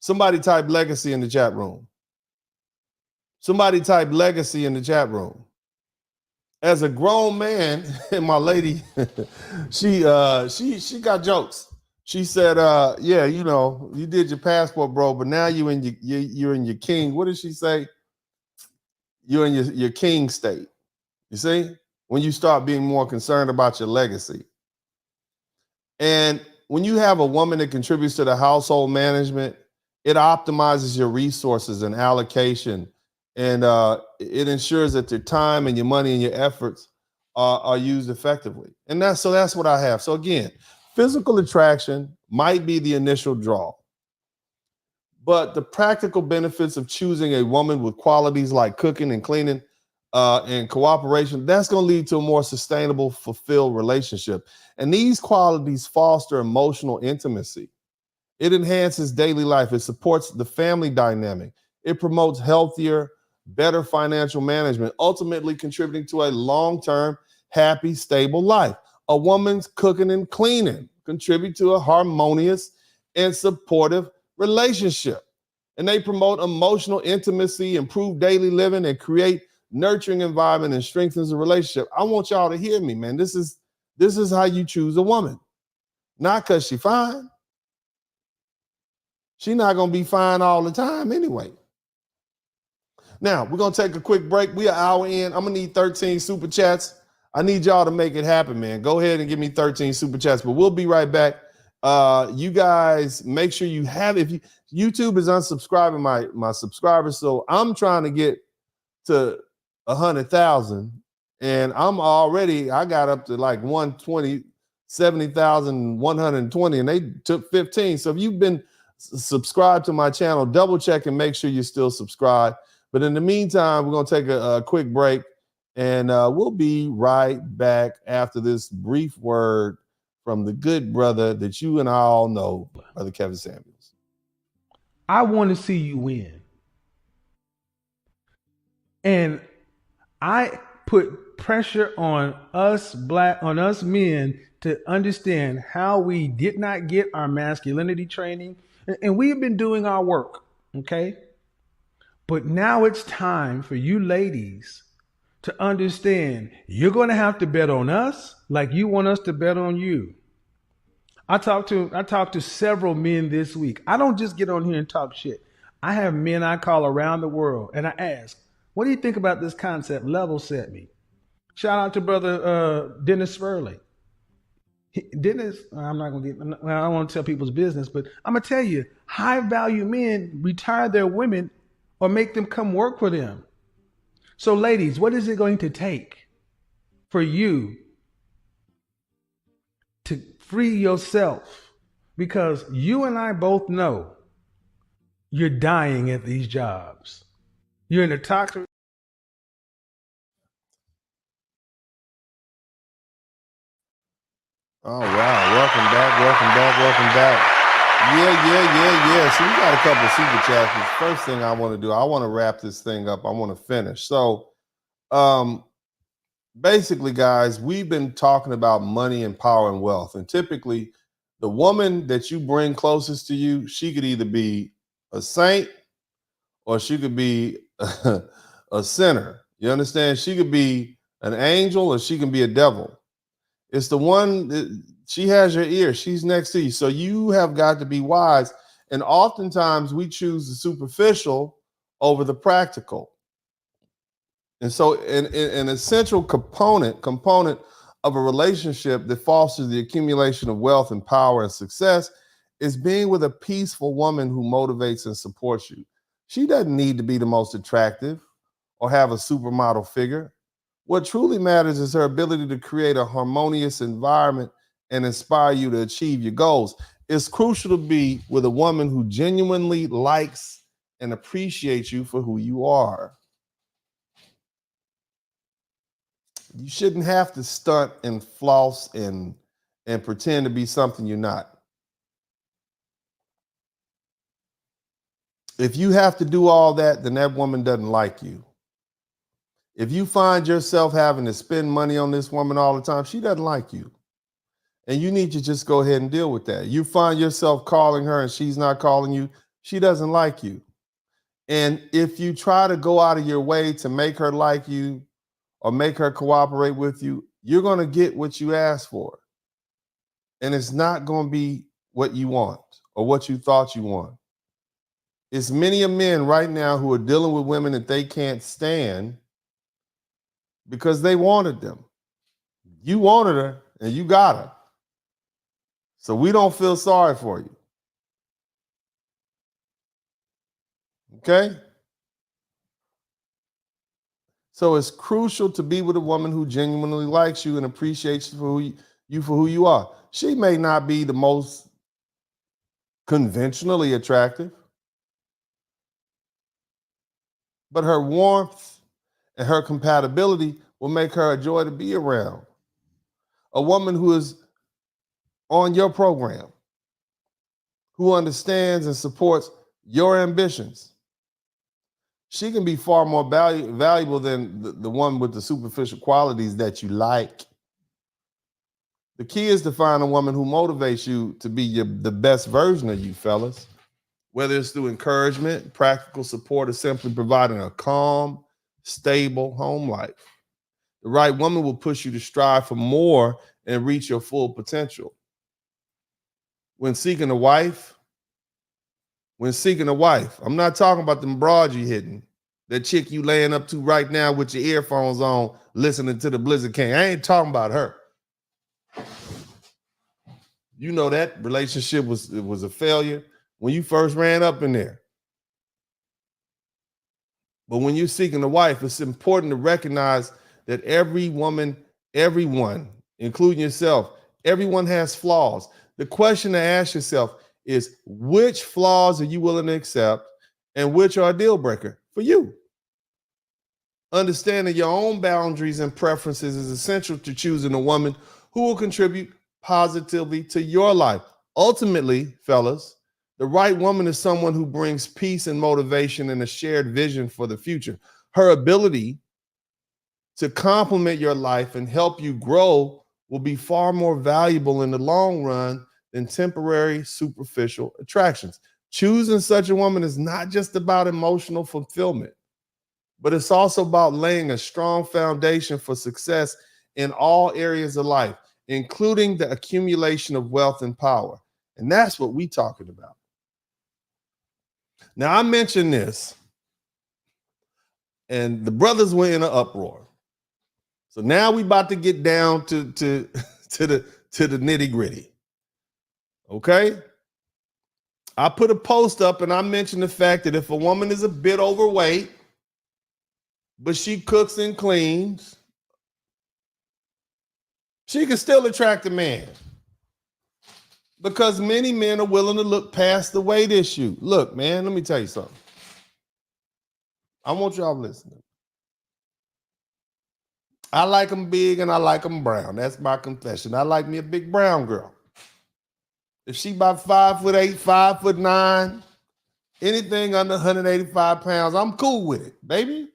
Somebody type legacy in the chat room. Somebody type legacy in the chat room. As a grown man, and my lady, she got jokes. She said, yeah, you know, you did your passport, bro, but now you're in your king. What did she say? You're in your king state. You see? When you start being more concerned about your legacy. And when you have a woman that contributes to the household management, it optimizes your resources and allocation. And it ensures that your time and your money and your efforts are used effectively. And that's what I have. So again, physical attraction might be the initial draw. But the practical benefits of choosing a woman with qualities like cooking and cleaning and cooperation, that's going to lead to a more sustainable, fulfilled relationship. And these qualities foster emotional intimacy. It enhances daily life. It supports the family dynamic. It promotes healthier, better financial management, ultimately contributing to a long-term, happy, stable life. A woman's cooking and cleaning contribute to a harmonious and supportive relationship. And they promote emotional intimacy, improve daily living, and create nurturing environment and strengthens the relationship. I want y'all to hear me, man. This is how you choose a woman. Not because she's fine. She's not going to be fine all the time anyway. Now, we're going to take a quick break. We are an hour in. I'm going to need 13 super chats. I need y'all to make it happen, man. Go ahead and give me 13 super chats, but we'll be right back. You guys, make sure you have, YouTube is unsubscribing my subscribers, so I'm trying to get to 100,000, and I got up to like 120, 70,120, and they took 15. So if you've been subscribed to my channel, double check and make sure you're still subscribed. But in the meantime, we're going to take a quick break, and we'll be right back after this brief word from the good brother that you and I all know, Brother Kevin Samuels. I want to see you win. And I put pressure on us men to understand how we did not get our masculinity training. And we've been doing our work, okay? But now it's time for you ladies to understand you're going to have to bet on us like you want us to bet on you. I talked to several men this week. I don't just get on here and talk shit. I have men I call around the world and I ask, what do you think about this concept? Level set me. Shout out to brother Dennis Spurling. Dennis, I'm not gonna get. Well, I don't want to tell people's business, but I'm gonna tell you, high value men retire their women or make them come work for them. So, ladies, what is it going to take for you to free yourself? Because you and I both know you're dying at these jobs. You're in a toxic. Oh, wow. Welcome back. Welcome back. Welcome back. Yeah. So we got a couple of super chats. The first thing I want to do, I want to wrap this thing up. I want to finish. So basically, guys, we've been talking about money and power and wealth. And typically, the woman that you bring closest to you, she could either be a saint or she could be a sinner. You understand? She could be an angel or she can be a devil. It's the one that she has your ear. She's next to you. So you have got to be wise. And oftentimes we choose the superficial over the practical. And so an essential component of a relationship that fosters the accumulation of wealth and power and success is being with a peaceful woman who motivates and supports you. She doesn't need to be the most attractive or have a supermodel figure. What truly matters is her ability to create a harmonious environment and inspire you to achieve your goals. It's crucial to be with a woman who genuinely likes and appreciates you for who you are. You shouldn't have to stunt and floss and pretend to be something you're not. If you have to do all that, then that woman doesn't like you. If you find yourself having to spend money on this woman all the time, she doesn't like you. And you need to just go ahead and deal with that. You find yourself calling her and she's not calling you, she doesn't like you. And if you try to go out of your way to make her like you or make her cooperate with you, you're going to get what you asked for. And it's not going to be what you want or what you thought you want. It's many of men right now who are dealing with women that they can't stand because they wanted them. You wanted her and you got her. So we don't feel sorry for you. Okay? So it's crucial to be with a woman who genuinely likes you and appreciates you for who you are. She may not be the most conventionally attractive, but her warmth and her compatibility will make her a joy to be around. A woman who is on your program, who understands and supports your ambitions. She can be far more valuable than the one with the superficial qualities that you like. The key is to find a woman who motivates you to be the best version of you, fellas. Whether it's through encouragement, practical support, or simply providing a calm, stable home life. The right woman will push you to strive for more and reach your full potential. When seeking a wife, I'm not talking about them broads you hitting, that chick you laying up to right now with your earphones on, listening to the Blizzard King. I ain't talking about her. You know that relationship was a failure when you first ran up in there. But when you're seeking a wife, it's important to recognize that every woman, everyone, including yourself, everyone has flaws. The question to ask yourself is, which flaws are you willing to accept and which are a deal breaker for you? Understanding your own boundaries and preferences is essential to choosing a woman who will contribute positively to your life. Ultimately, fellas, the right woman is someone who brings peace and motivation and a shared vision for the future. Her ability to complement your life and help you grow will be far more valuable in the long run than temporary superficial attractions. Choosing such a woman is not just about emotional fulfillment, but it's also about laying a strong foundation for success in all areas of life, including the accumulation of wealth and power. And that's what we're talking about. Now, I mentioned this, and the brothers were in an uproar. So now we about to get down to the nitty gritty. Okay? I put a post up and I mentioned the fact that if a woman is a bit overweight, but she cooks and cleans, she can still attract a man. Because many men are willing to look past the weight issue. Look, man, let me tell you something. I want y'all listening. I like them big and I like them brown. That's my confession. I like me a big brown girl. If she about 5'8", 5'9", anything under 185 pounds, I'm cool with it, baby.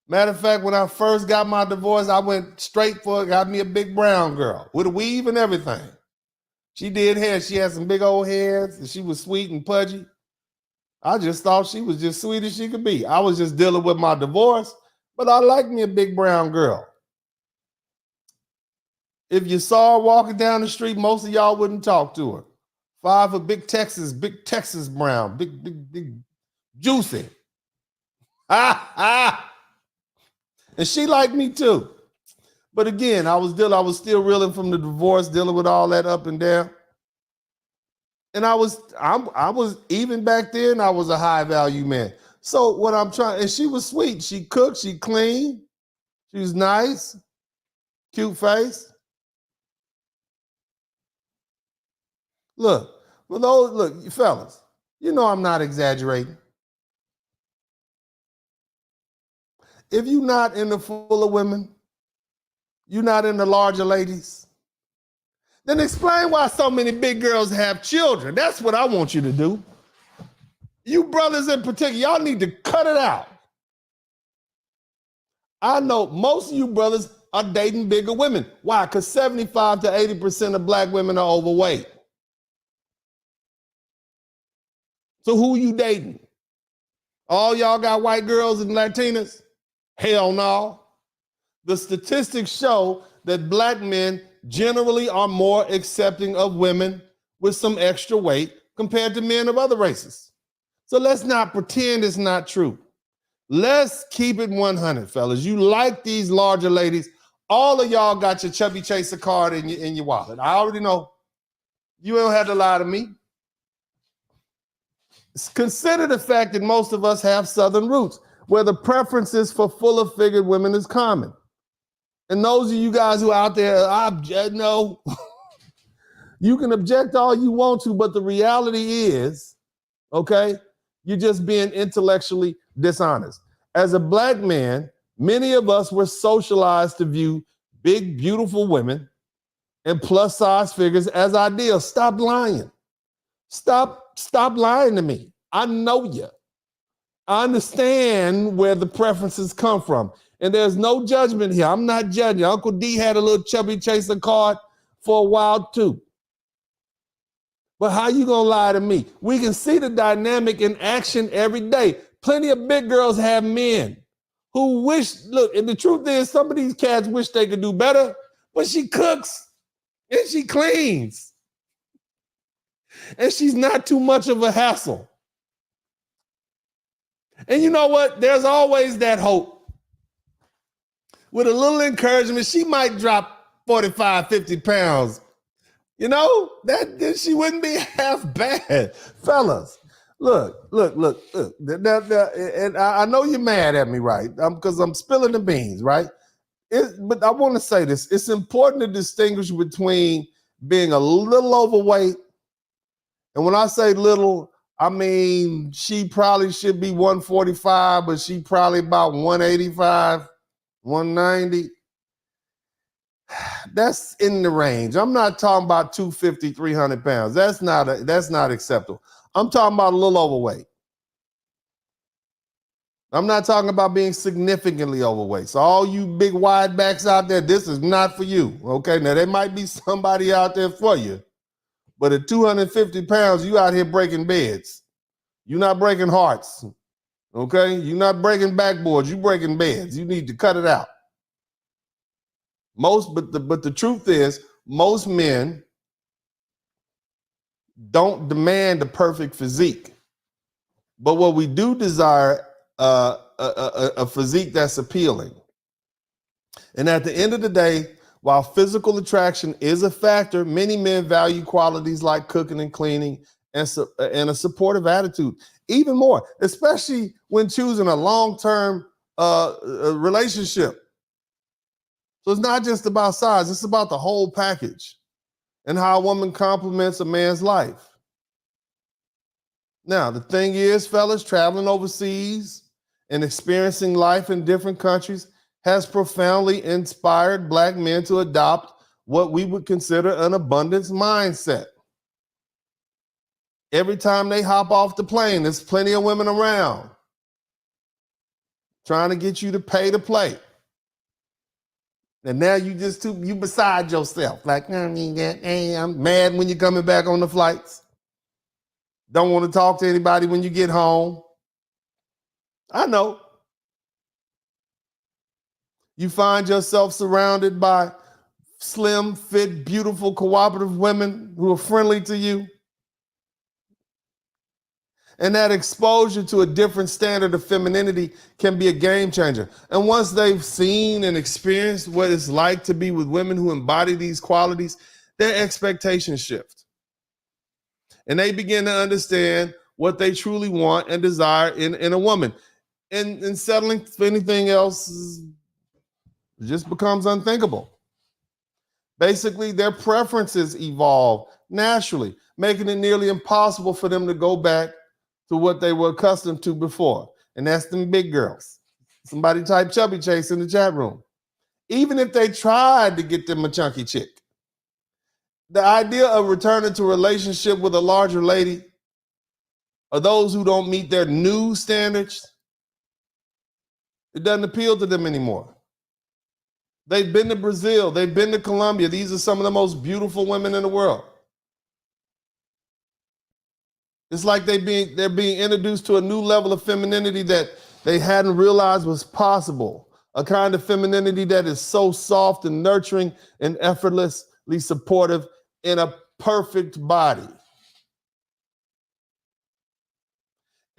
Matter of fact, when I first got my divorce, I went straight for it, got me a big brown girl with a weave and everything. She did hair. She had some big old hairs, and she was sweet and pudgy. I just thought she was just sweet as she could be. I was just dealing with my divorce, but I like me a big brown girl. If you saw her walking down the street, most of y'all wouldn't talk to her. Five of big Texas brown, big, juicy. And she liked me too. But again, I was still reeling from the divorce, dealing with all that up and down. And I was even back then, I was a high value man. So what I'm trying, and she was sweet. She cooked, she cleaned, she was nice, cute face. Look, fellas, you know I'm not exaggerating. If you're not in the full of women, you're not in the larger ladies, then explain why so many big girls have children. That's what I want you to do. You brothers in particular, y'all need to cut it out. I know most of you brothers are dating bigger women. Why? Because 75 to 80% of black women are overweight. So who you dating? All y'all got white girls and Latinas? Hell no. The statistics show that black men generally are more accepting of women with some extra weight compared to men of other races. So let's not pretend it's not true. Let's keep it 100, fellas. You like these larger ladies. All of y'all got your Chubby Chaser card in your wallet. I already know. You don't have to lie to me. Consider the fact that most of us have Southern roots, where the preferences for fuller figured women is common. And those of you guys who are out there, no, you can object all you want to, but the reality is, okay, you're just being intellectually dishonest. As a black man, many of us were socialized to view big, beautiful women and plus size figures as ideal. Stop lying. Stop lying to me. I know you. I understand where the preferences come from. And there's no judgment here. I'm not judging. Uncle D had a little Chubby Chaser card for a while too. But how you gonna lie to me? We can see the dynamic in action every day. Plenty of big girls have men who wish, look, and the truth is some of these cats wish they could do better, but she cooks and she cleans. And she's not too much of a hassle. And you know what? There's always that hope. With a little encouragement, she might drop 45, 50 pounds. You know, that she wouldn't be half bad. Fellas, look. And I know you're mad at me, right? Because I'm spilling the beans, right? But I want to say this. It's important to distinguish between being a little overweight. And when I say little, I mean, she probably should be 145, but she probably about 185, 190. That's in the range. I'm not talking about 250, 300 pounds. That's not acceptable. I'm talking about a little overweight. I'm not talking about being significantly overweight. So all you big wide backs out there, this is not for you. Okay, now there might be somebody out there for you, But at 250 pounds, you out here breaking beds. You're not breaking hearts, okay? You're not breaking backboards. You breaking beds. You need to cut it out. But the truth is, most men don't demand a perfect physique. But what we do desire, a physique that's appealing. And at the end of the day, while physical attraction is a factor, many men value qualities like cooking and cleaning and a supportive attitude even more, especially when choosing a long-term relationship. So it's not just about size, it's about the whole package and how a woman complements a man's life. Now, the thing is, fellas, traveling overseas and experiencing life in different countries has profoundly inspired Black men to adopt what we would consider an abundance mindset. Every time they hop off the plane, there's plenty of women around trying to get you to pay to play. And now you beside yourself. Like, I'm mad when you're coming back on the flights. Don't want to talk to anybody when you get home. I know. You find yourself surrounded by slim, fit, beautiful, cooperative women who are friendly to you. And that exposure to a different standard of femininity can be a game changer. And once they've seen and experienced what it's like to be with women who embody these qualities, their expectations shift. And they begin to understand what they truly want and desire in a woman. And settling for anything else just becomes unthinkable. Basically, their preferences evolve naturally, making it nearly impossible for them to go back to what they were accustomed to before. And that's them big girls. Somebody type Chubby Chase in the chat room. Even if they tried to get them a chunky chick, the idea of returning to a relationship with a larger lady or those who don't meet their new standards, it doesn't appeal to them anymore. They've been to Brazil. They've been to Colombia. These are some of the most beautiful women in the world. It's like they're being introduced to a new level of femininity that they hadn't realized was possible. A kind of femininity that is so soft and nurturing and effortlessly supportive in a perfect body.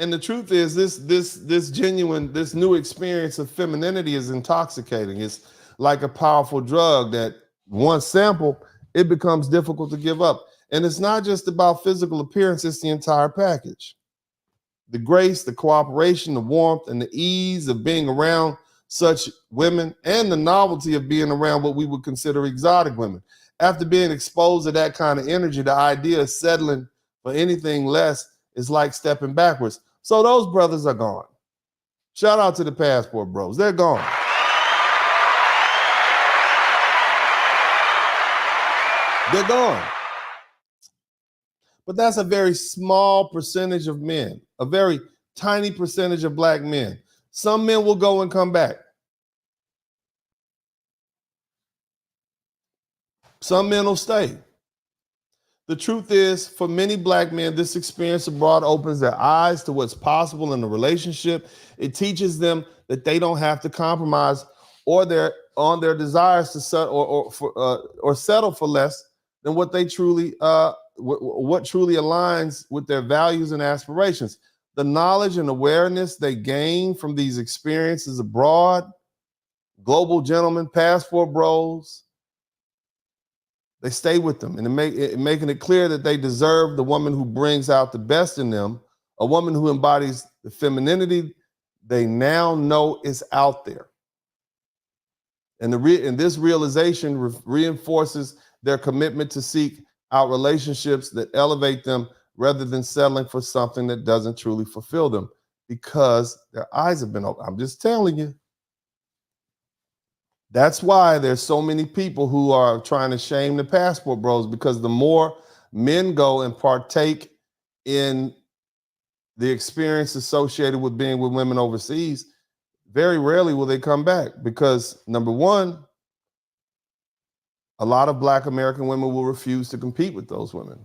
And the truth is, this new experience of femininity is intoxicating. It's like a powerful drug that once sampled, it becomes difficult to give up. And it's not just about physical appearance, it's the entire package. The grace, the cooperation, the warmth, and the ease of being around such women, and the novelty of being around what we would consider exotic women. After being exposed to that kind of energy, the idea of settling for anything less is like stepping backwards. So those brothers are gone. Shout out to the passport bros. They're gone. They're gone. But that's a very small percentage of men, a very tiny percentage of Black men. Some men will go and come back. Some men will stay. The truth is, for many Black men, this experience abroad opens their eyes to what's possible in a relationship. It teaches them that they don't have to compromise on their desires to settle or settle for less than what they truly what truly aligns with their values and aspirations. The knowledge and awareness they gain from these experiences abroad, global gentlemen, passport bros, they stay with them, and making it clear that they deserve the woman who brings out the best in them, a woman who embodies the femininity they now know is out there. And this realization reinforces their commitment to seek out relationships that elevate them rather than settling for something that doesn't truly fulfill them, because their eyes have been opened. I'm just telling you. That's why there's so many people who are trying to shame the passport bros, because the more men go and partake in the experience associated with being with women overseas, very rarely will they come back, because number one, a lot of Black American women will refuse to compete with those women.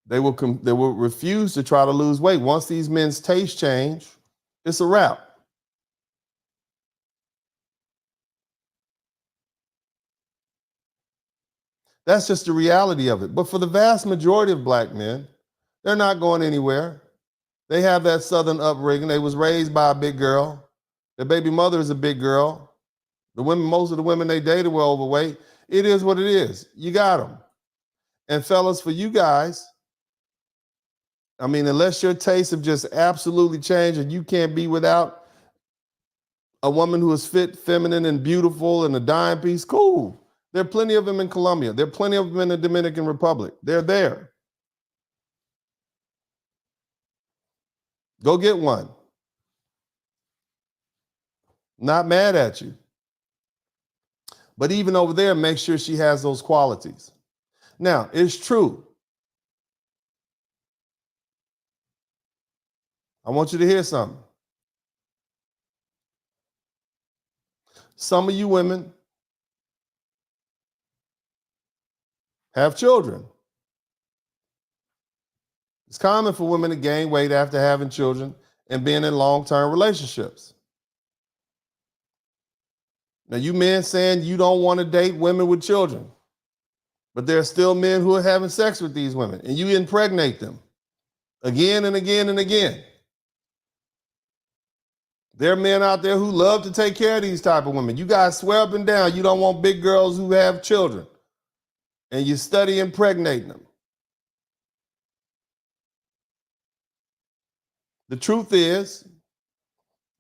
They will refuse to try to lose weight. Once these men's taste change, it's a wrap. That's just the reality of it. But for the vast majority of black men, they're not going anywhere. They have that Southern upbringing. They was raised by a big girl. Their baby mother is a big girl. Most of the women they dated were overweight. It is what it is. You got them. And fellas, for you guys, I mean, unless your tastes have just absolutely changed and you can't be without a woman who is fit, feminine, and beautiful and a dime piece, cool. There are plenty of them in Colombia. There are plenty of them in the Dominican Republic. They're there. Go get one. Not mad at you. But even over there, make sure she has those qualities. Now, it's true. I want you to hear something. Some of you women have children. It's common for women to gain weight after having children and being in long-term relationships. Now, you men saying you don't want to date women with children, but there are still men who are having sex with these women, and you impregnate them again and again and again. There are men out there who love to take care of these type of women. You guys swear up and down you don't want big girls who have children, and you study impregnating them. The truth is,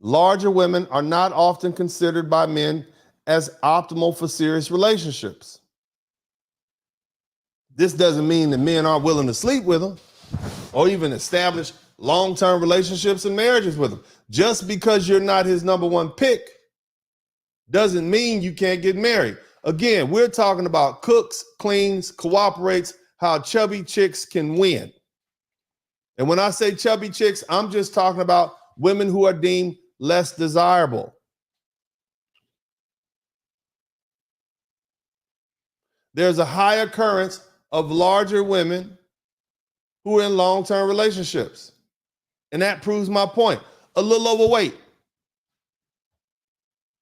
larger women are not often considered by men as optimal for serious relationships. This doesn't mean that men aren't willing to sleep with them or even establish long-term relationships and marriages with them. Just because you're not his number one pick doesn't mean you can't get married. Again, we're talking about cooks, cleans, cooperates, how chubby chicks can win. And when I say chubby chicks, I'm just talking about women who are deemed less desirable. There's a high occurrence of larger women who are in long-term relationships. And that proves my point. A little overweight.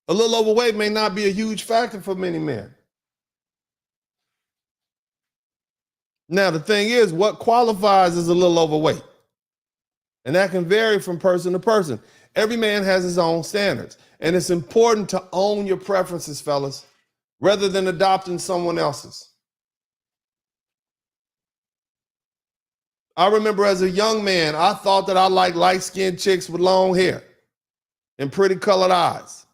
A little overweight may not be a huge factor for many men. Now, the thing is, what qualifies as a little overweight? And that can vary from person to person. Every man has his own standards. And it's important to own your preferences, fellas, rather than adopting someone else's. I remember as a young man, I thought that I liked light-skinned chicks with long hair and pretty colored eyes.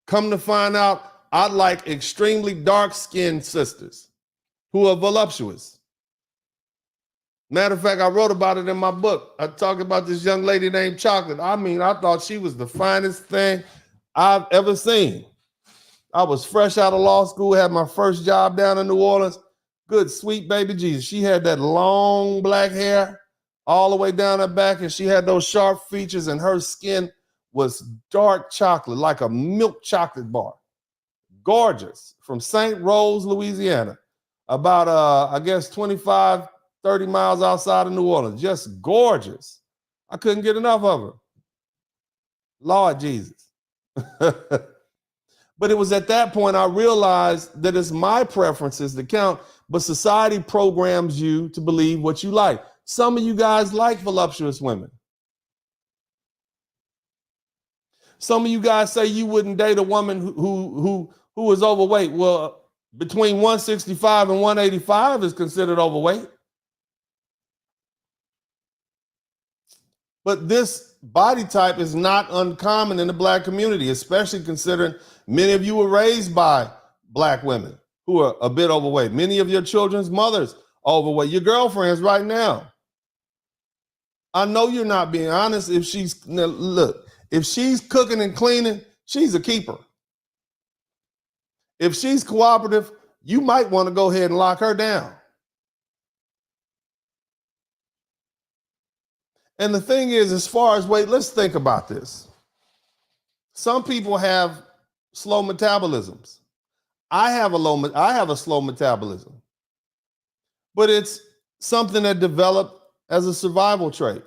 Come to find out, I like extremely dark-skinned sisters who are voluptuous. Matter of fact, I wrote about it in my book. I talked about this young lady named Chocolate. I mean, I thought she was the finest thing I've ever seen. I was fresh out of law school, had my first job down in New Orleans. Good, sweet baby Jesus. She had that long black hair all the way down her back, and she had those sharp features, and her skin was dark chocolate, like a milk chocolate bar. Gorgeous. From St. Rose, Louisiana, about, I guess, 25, 30 miles outside of New Orleans. Just gorgeous. I couldn't get enough of her. Lord Jesus. But it was at that point I realized that it's my preferences that count, but society programs you to believe what you like. Some of you guys like voluptuous women. Some of you guys say you wouldn't date a woman who is overweight. Well, between 165 and 185 is considered overweight. But this body type is not uncommon in the black community, especially considering many of you were raised by black women who are a bit overweight. Many of your children's mothers are overweight. Your girlfriends right now. I know you're not being honest. If she's cooking and cleaning, she's a keeper. If she's cooperative, you might want to go ahead and lock her down. And the thing is, as far as weight, let's think about this. Some people have slow metabolisms. I have a slow metabolism, but it's something that developed as a survival trait.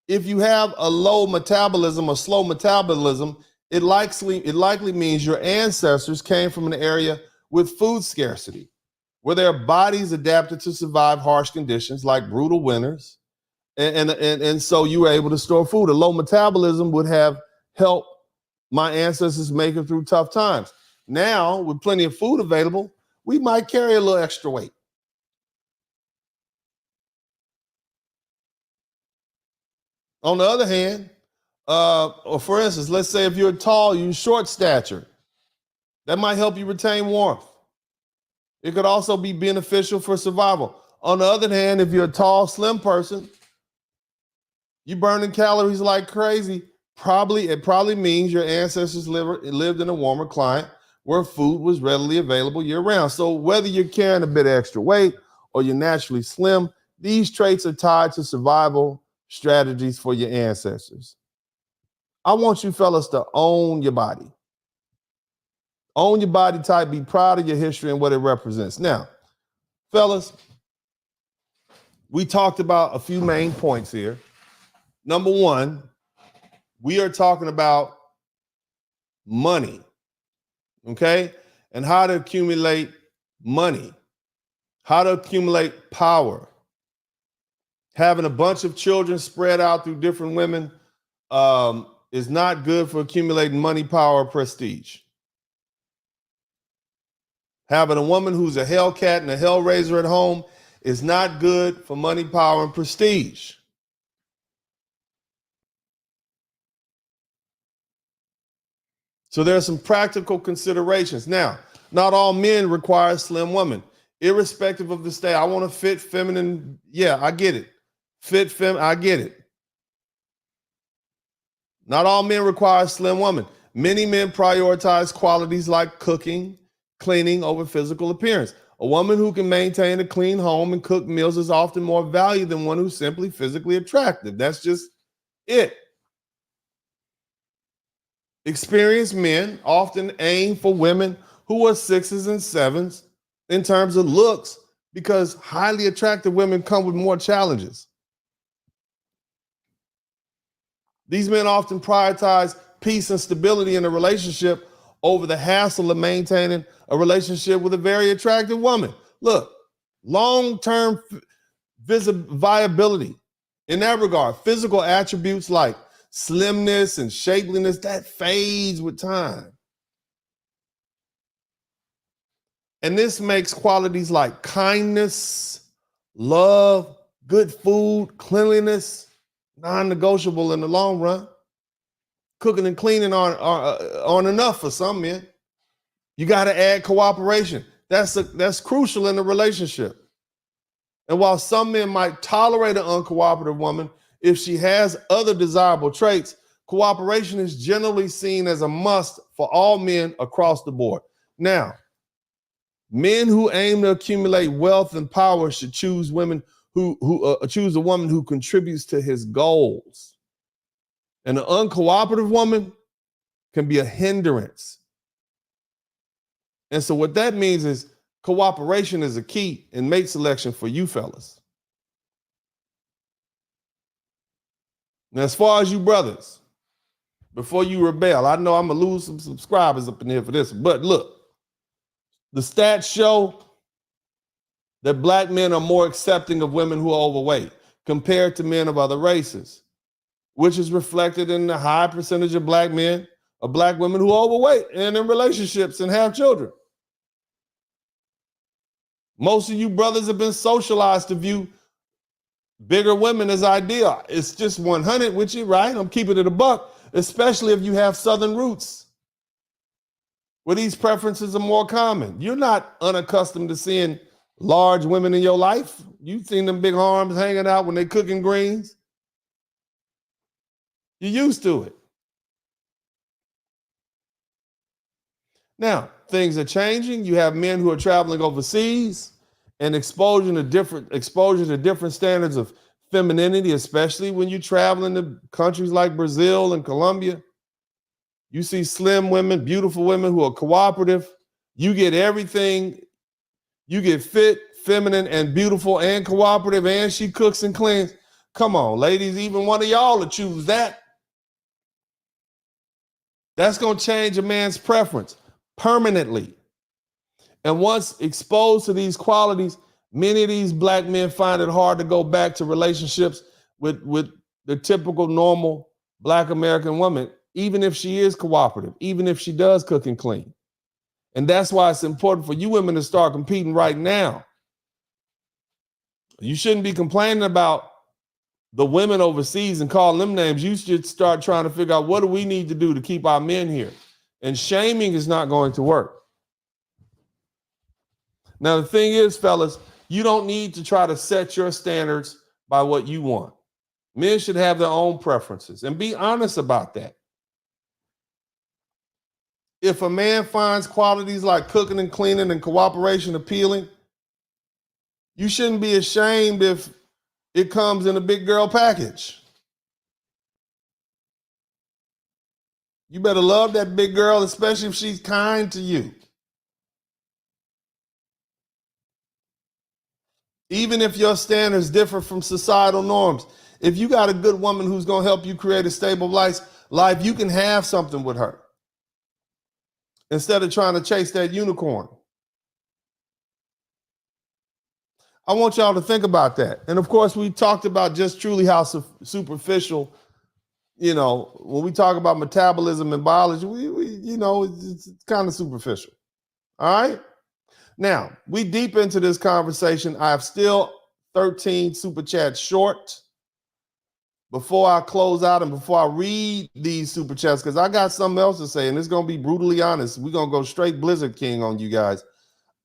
If you have a low metabolism or slow metabolism, it likely means your ancestors came from an area with food scarcity, where their bodies adapted to survive harsh conditions like brutal winters. And so you were able to store food. A low metabolism would have helped my ancestors make it through tough times. Now, with plenty of food available, we might carry a little extra weight. On the other hand, or for instance, let's say if you're tall, you're short stature, that might help you retain warmth. It could also be beneficial for survival. On the other hand, if you're a tall, slim person, you burning calories like crazy, it probably means your ancestors lived in a warmer climate where food was readily available year-round. So whether you're carrying a bit of extra weight or you're naturally slim, these traits are tied to survival strategies for your ancestors. I want you fellas to own your body. Own your body type, be proud of your history and what it represents. Now, fellas, we talked about a few main points here. Number one, we are talking about money, okay? And how to accumulate money, how to accumulate power. Having a bunch of children spread out through different women is not good for accumulating money, power, or prestige. Having a woman who's a Hellcat and a Hellraiser at home is not good for money, power, and prestige. So there are some practical considerations. Now, not all men require a slim woman, irrespective of the state. I want a fit, feminine. Yeah, I get it. I get it. Not all men require a slim woman. Many men prioritize qualities like cooking, cleaning over physical appearance. A woman who can maintain a clean home and cook meals is often more valued than one who's simply physically attractive. That's just it. Experienced men often aim for women who are 6s and 7s in terms of looks because highly attractive women come with more challenges. These men often prioritize peace and stability in a relationship over the hassle of maintaining a relationship with a very attractive woman. Look, long-term viability in that regard, physical attributes like slimness and shapeliness, that fades with time. And this makes qualities like kindness, love, good food, cleanliness, non-negotiable in the long run. Cooking and cleaning aren't enough for some men. You got to add cooperation. That's crucial in a relationship. And while some men might tolerate an uncooperative woman, if she has other desirable traits, cooperation is generally seen as a must for all men across the board. Now, men who aim to accumulate wealth and power should choose women who choose a woman who contributes to his goals. And an uncooperative woman can be a hindrance. And so what that means is cooperation is a key in mate selection for you fellas. Now, as far as you brothers, before you rebel, I know I'm going to lose some subscribers up in here for this, but look, the stats show that black men are more accepting of women who are overweight compared to men of other races, which is reflected in the high percentage of black men or black women who are overweight and in relationships and have children. Most of you brothers have been socialized to view bigger women as ideal. It's just 100 with you, right? I'm keeping it a buck, especially if you have Southern roots, where these preferences are more common. You're not unaccustomed to seeing large women in your life. You've seen them big arms hanging out when they're cooking greens. You're used to it. Now, things are changing. You have men who are traveling overseas and exposure to different standards of femininity, especially when you're traveling to countries like Brazil and Colombia. You see slim women, beautiful women who are cooperative. You get everything. You get fit, feminine and beautiful and cooperative, and she cooks and cleans. Come on, ladies, even one of y'all to choose that. That's going to change a man's preference permanently. And once exposed to these qualities, many of these black men find it hard to go back to relationships with the typical normal black American woman, even if she is cooperative, even if she does cook and clean. And that's why it's important for you women to start competing right now. You shouldn't be complaining about the women overseas and calling them names. You should start trying to figure out, what do we need to do to keep our men here? And shaming is not going to work. Now, the thing is, fellas, you don't need to try to set your standards by what you want. Men should have their own preferences and be honest about that. If a man finds qualities like cooking and cleaning and cooperation appealing, you shouldn't be ashamed if it comes in a big girl package. You better love that big girl, especially if she's kind to you. Even if your standards differ from societal norms, if you got a good woman who's going to help you create a stable life, you can have something with her instead of trying to chase that unicorn. I want y'all to think about that. And of course, we talked about just truly how superficial, when we talk about metabolism and biology, it's kind of superficial. All right. Now, we deep into this conversation. I have still 13 super chats short. Before I close out and before I read these super chats, because I got something else to say, and it's going to be brutally honest. We're going to go straight Blizzard King on you guys.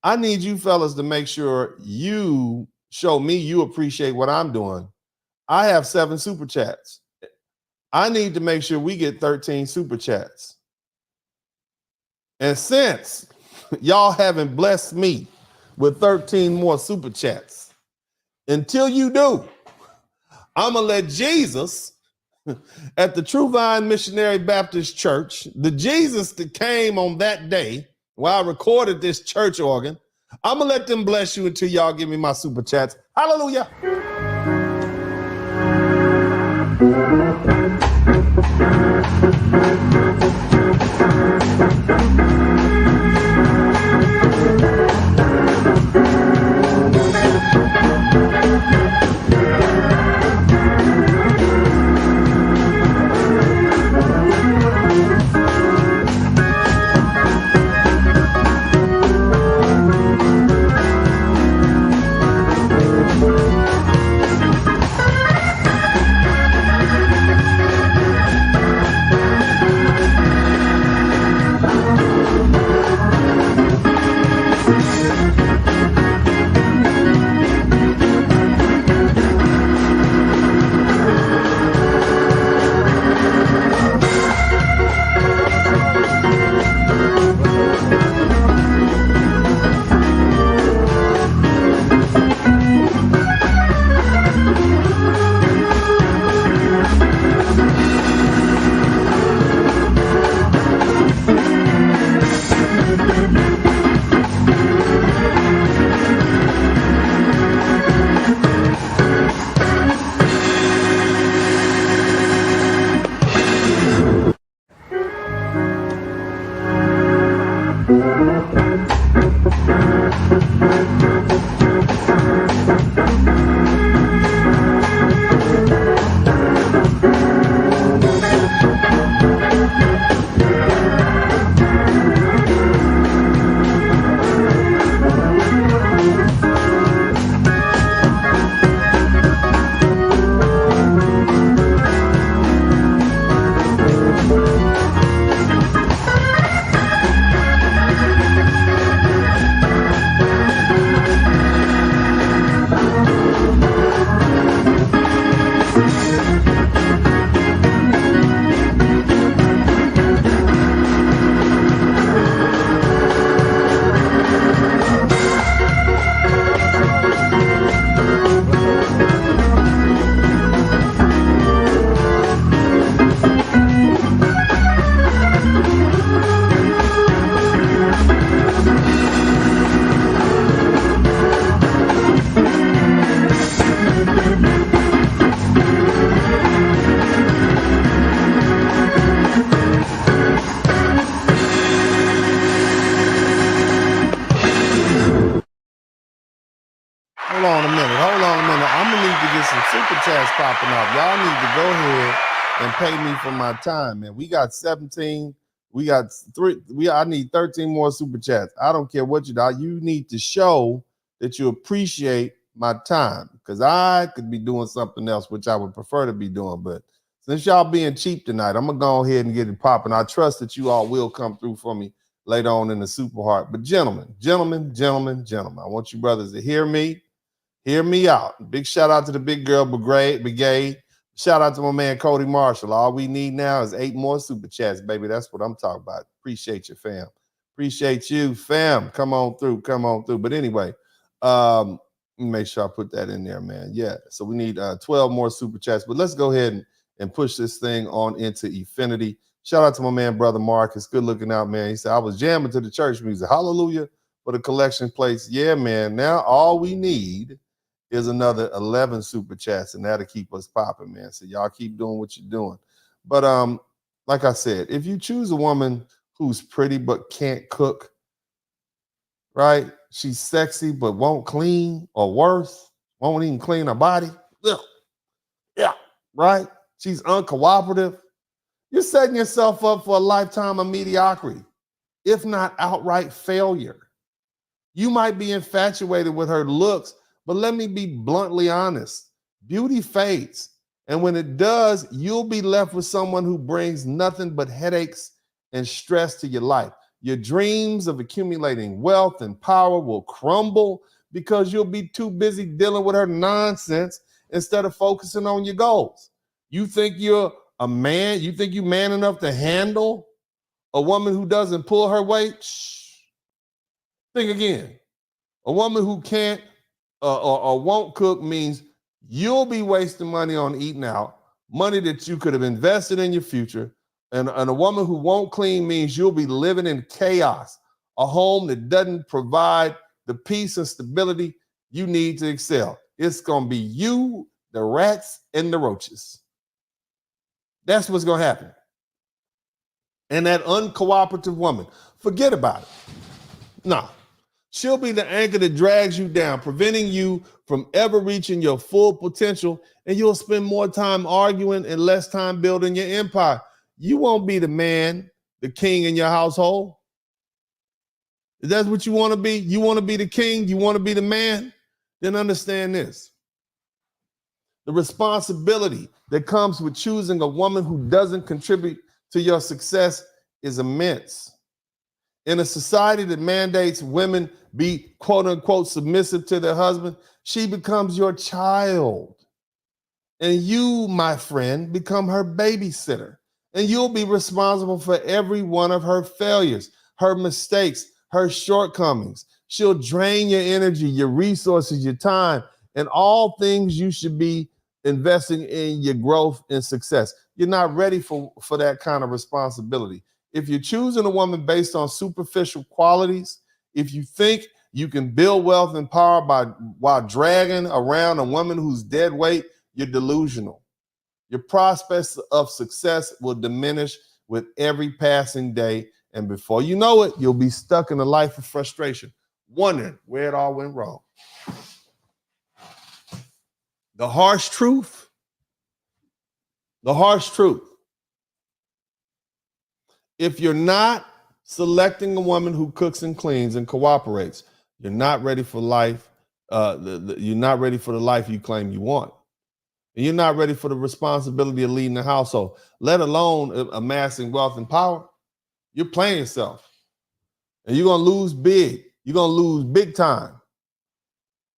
I need you fellas to make sure you show me you appreciate what I'm doing. I have 7 super chats. I need to make sure we get 13 super chats. And since y'all haven't blessed me with 13 more super chats, until you do, I'm going to let Jesus at the True Vine Missionary Baptist Church, the Jesus that came on that day while I recorded this church organ, I'm going to let them bless you until y'all give me my super chats. Hallelujah. on a minute. I'm gonna need to get some super chats popping off. Y'all need to go ahead and pay me for my time, man. We got 17. We got 3. I need 13 more super chats. I don't care what you do. You need to show that you appreciate my time, because I could be doing something else, which I would prefer to be doing. But since y'all being cheap tonight, I'm gonna go ahead and get it popping. I trust that you all will come through for me later on in the Super Heart. But gentlemen, I want you brothers to hear me out. Big shout out to the Big Girl Brigade. Shout out to my man Cody Marshall. All we need now is 8 more super chats, baby. That's what I'm talking about. Appreciate you, fam. Appreciate you, fam. Come on through. But anyway, make sure I put that in there, man. Yeah. So we need 12 more super chats. But let's go ahead and push this thing on into infinity. Shout out to my man, brother Marcus. Good looking out, man. He said, I was jamming to the church music. Hallelujah for the collection plates. Yeah, man. Now all we need is another 11 super chats, and that'll keep us popping, man. So y'all keep doing what you're doing. But like I said, if you choose a woman who's pretty but can't cook, right? She's sexy but won't clean, or worse, won't even clean her body. Yeah, right? She's uncooperative. You're setting yourself up for a lifetime of mediocrity, if not outright failure. You might be infatuated with her looks, but let me be bluntly honest. Beauty fades. And when it does, you'll be left with someone who brings nothing but headaches and stress to your life. Your dreams of accumulating wealth and power will crumble because you'll be too busy dealing with her nonsense instead of focusing on your goals. You think you're a man? You think you're man enough to handle a woman who doesn't pull her weight? Shh. Think again. A woman who can't or won't cook means you'll be wasting money on eating out, money that you could have invested in your future. And a woman who won't clean means you'll be living in chaos, a home that doesn't provide the peace and stability you need to excel. It's going to be you, the rats, and the roaches. That's what's going to happen. And that uncooperative woman, forget about it. No. She'll be the anchor that drags you down, preventing you from ever reaching your full potential, and you'll spend more time arguing and less time building your empire. You won't be the man, the king in your household. If that's what you want to be, you want to be the king, you want to be the man, then understand this. The responsibility that comes with choosing a woman who doesn't contribute to your success is immense. In a society that mandates women be quote unquote submissive to their husband, she becomes your child. And you, my friend, become her babysitter. And you'll be responsible for every one of her failures, her mistakes, her shortcomings. She'll drain your energy, your resources, your time, and all things you should be investing in your growth and success. You're not ready for that kind of responsibility. If you're choosing a woman based on superficial qualities, if you think you can build wealth and power while dragging around a woman who's dead weight, you're delusional. Your prospects of success will diminish with every passing day. And before you know it, you'll be stuck in a life of frustration, wondering where it all went wrong. The harsh truth. If you're not selecting a woman who cooks and cleans and cooperates, you're not ready for life. You're not ready for the life you claim you want. And you're not ready for the responsibility of leading the household, let alone amassing wealth and power. You're playing yourself. And you're going to lose big. You're going to lose big time.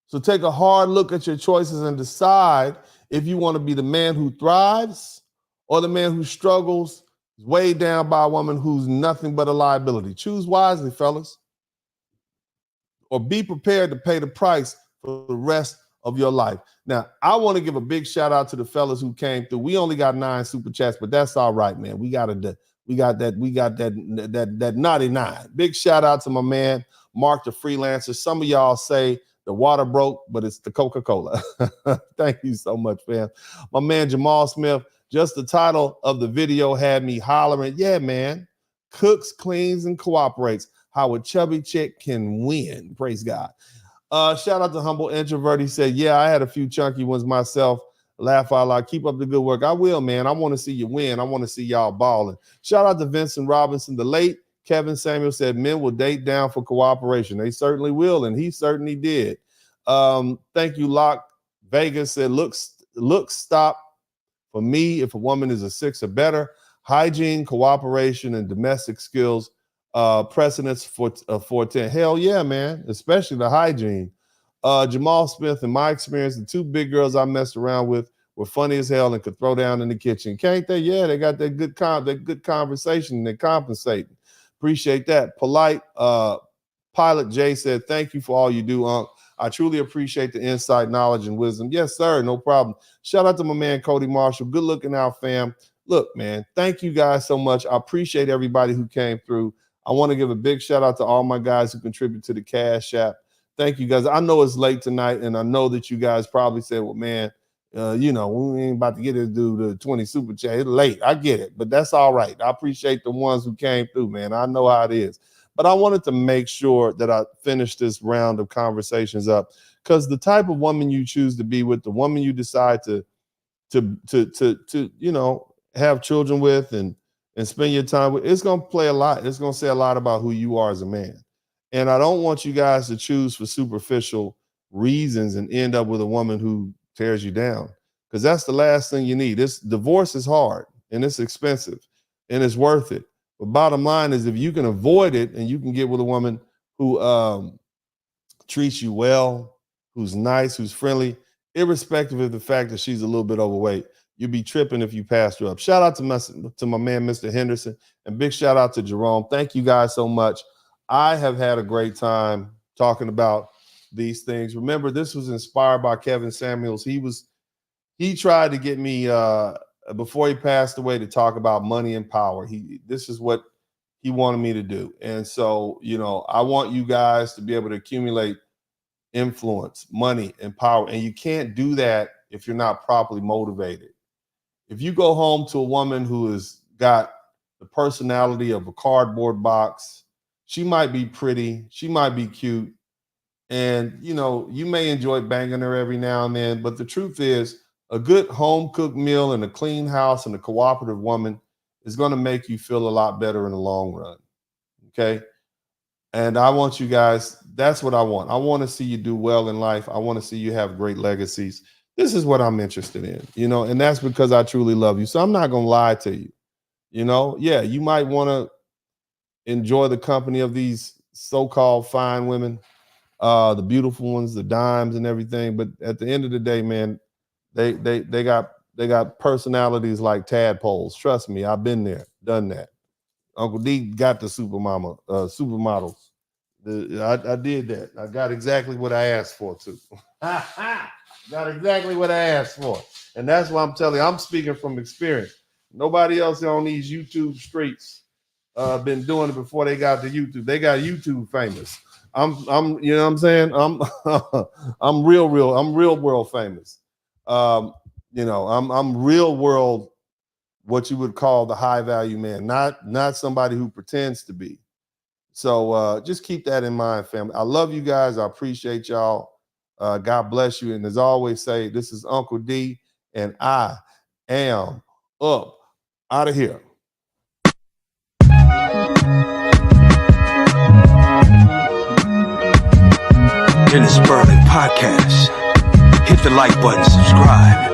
So take a hard look at your choices and decide if you want to be the man who thrives or the man who struggles, weighed down by a woman who's nothing but a liability. Choose wisely, fellas. Or be prepared to pay the price for the rest of your life. Now, I want to give a big shout out to the fellas who came through. We only got 9 super chats, but that's all right, man. We got that naughty 9. Big shout out to my man, Mark the Freelancer. Some of y'all say the water broke, but it's the Coca-Cola. Thank you so much, fam. My man, Jamal Smith, just the title of the video had me hollering. Yeah, man. Cooks, cleans, and cooperates. How a chubby chick can win. Praise God. Shout out to Humble Introvert. He said, yeah, I had a few chunky ones myself. Laugh out loud. Keep up the good work. I will, man. I want to see you win. I want to see y'all balling. Shout out to Vincent Robinson. The late Kevin Samuel said men will date down for cooperation. They certainly will, and he certainly did. Thank you, Locke. Vegas said, look, stop. For me, if a woman is a 6 or better, hygiene, cooperation, and domestic skills, precedence for 10. Hell yeah, man, especially the hygiene. Jamal Smith, in my experience, the 2 big girls I messed around with were funny as hell and could throw down in the kitchen. Can't they? Yeah, they got that good conversation and they're compensating. Appreciate that. Polite Pilot Jay said, thank you for all you do, Unc. I truly appreciate the insight, knowledge, and wisdom. Yes, sir, no problem. Shout out to my man, Cody Marshall. Good looking out, fam. Look, man, thank you guys so much. I appreciate everybody who came through. I want to give a big shout out to all my guys who contribute to the Cash App. Thank you, guys. I know it's late tonight, and I know that you guys probably said, well, man, we ain't about to get this dude the 20 super chat. It's late. I get it, but that's all right. I appreciate the ones who came through, man. I know how it is. But I wanted to make sure that I finished this round of conversations up, because the type of woman you choose to be with, the woman you decide to have children with and spend your time with, it's going to play a lot. It's going to say a lot about who you are as a man. And I don't want you guys to choose for superficial reasons and end up with a woman who tears you down, because that's the last thing you need. This divorce is hard and it's expensive and it's worth it. But bottom line is, if you can avoid it and you can get with a woman who treats you well, who's nice, who's friendly, irrespective of the fact that she's a little bit overweight, you'd be tripping if you passed her up. Shout out to my man, Mr. Henderson, and big shout out to Jerome. Thank you guys so much. I have had a great time talking about these things. Remember, this was inspired by Kevin Samuels. He tried to get me before he passed away to talk about money and power. This is what he wanted me to do. And so, I want you guys to be able to accumulate influence, money, and power. And you can't do that if you're not properly motivated. If you go home to a woman who has got the personality of a cardboard box, she might be pretty, she might be cute, and you may enjoy banging her every now and then, but the truth is, a good home-cooked meal and a clean house and a cooperative woman is going to make you feel a lot better in the long run, okay? And I want you guys, that's what I want. I want to see you do well in life. I want to see you have great legacies. This is what I'm interested in, and that's because I truly love you. So I'm not going to lie to you, Yeah, you might want to enjoy the company of these so-called fine women, the beautiful ones, the dimes and everything. But at the end of the day, man, they got personalities like tadpoles. Trust me, I've been there, done that. Uncle D got the supermodels. I did that. I got exactly what I asked for too. Got exactly what I asked for. And that's why I'm telling you, I'm speaking from experience. Nobody else on these YouTube streets been doing it before they got to YouTube. They got YouTube famous. I'm you know what I'm saying? I'm real world famous. I'm real world, what you would call the high value man, not somebody who pretends to be. So just keep that in mind, family. I love you guys. I appreciate y'all. God bless you. And as I always say, this is Uncle D, and I am up out of here. In the Spurling podcast, hit the like button, subscribe.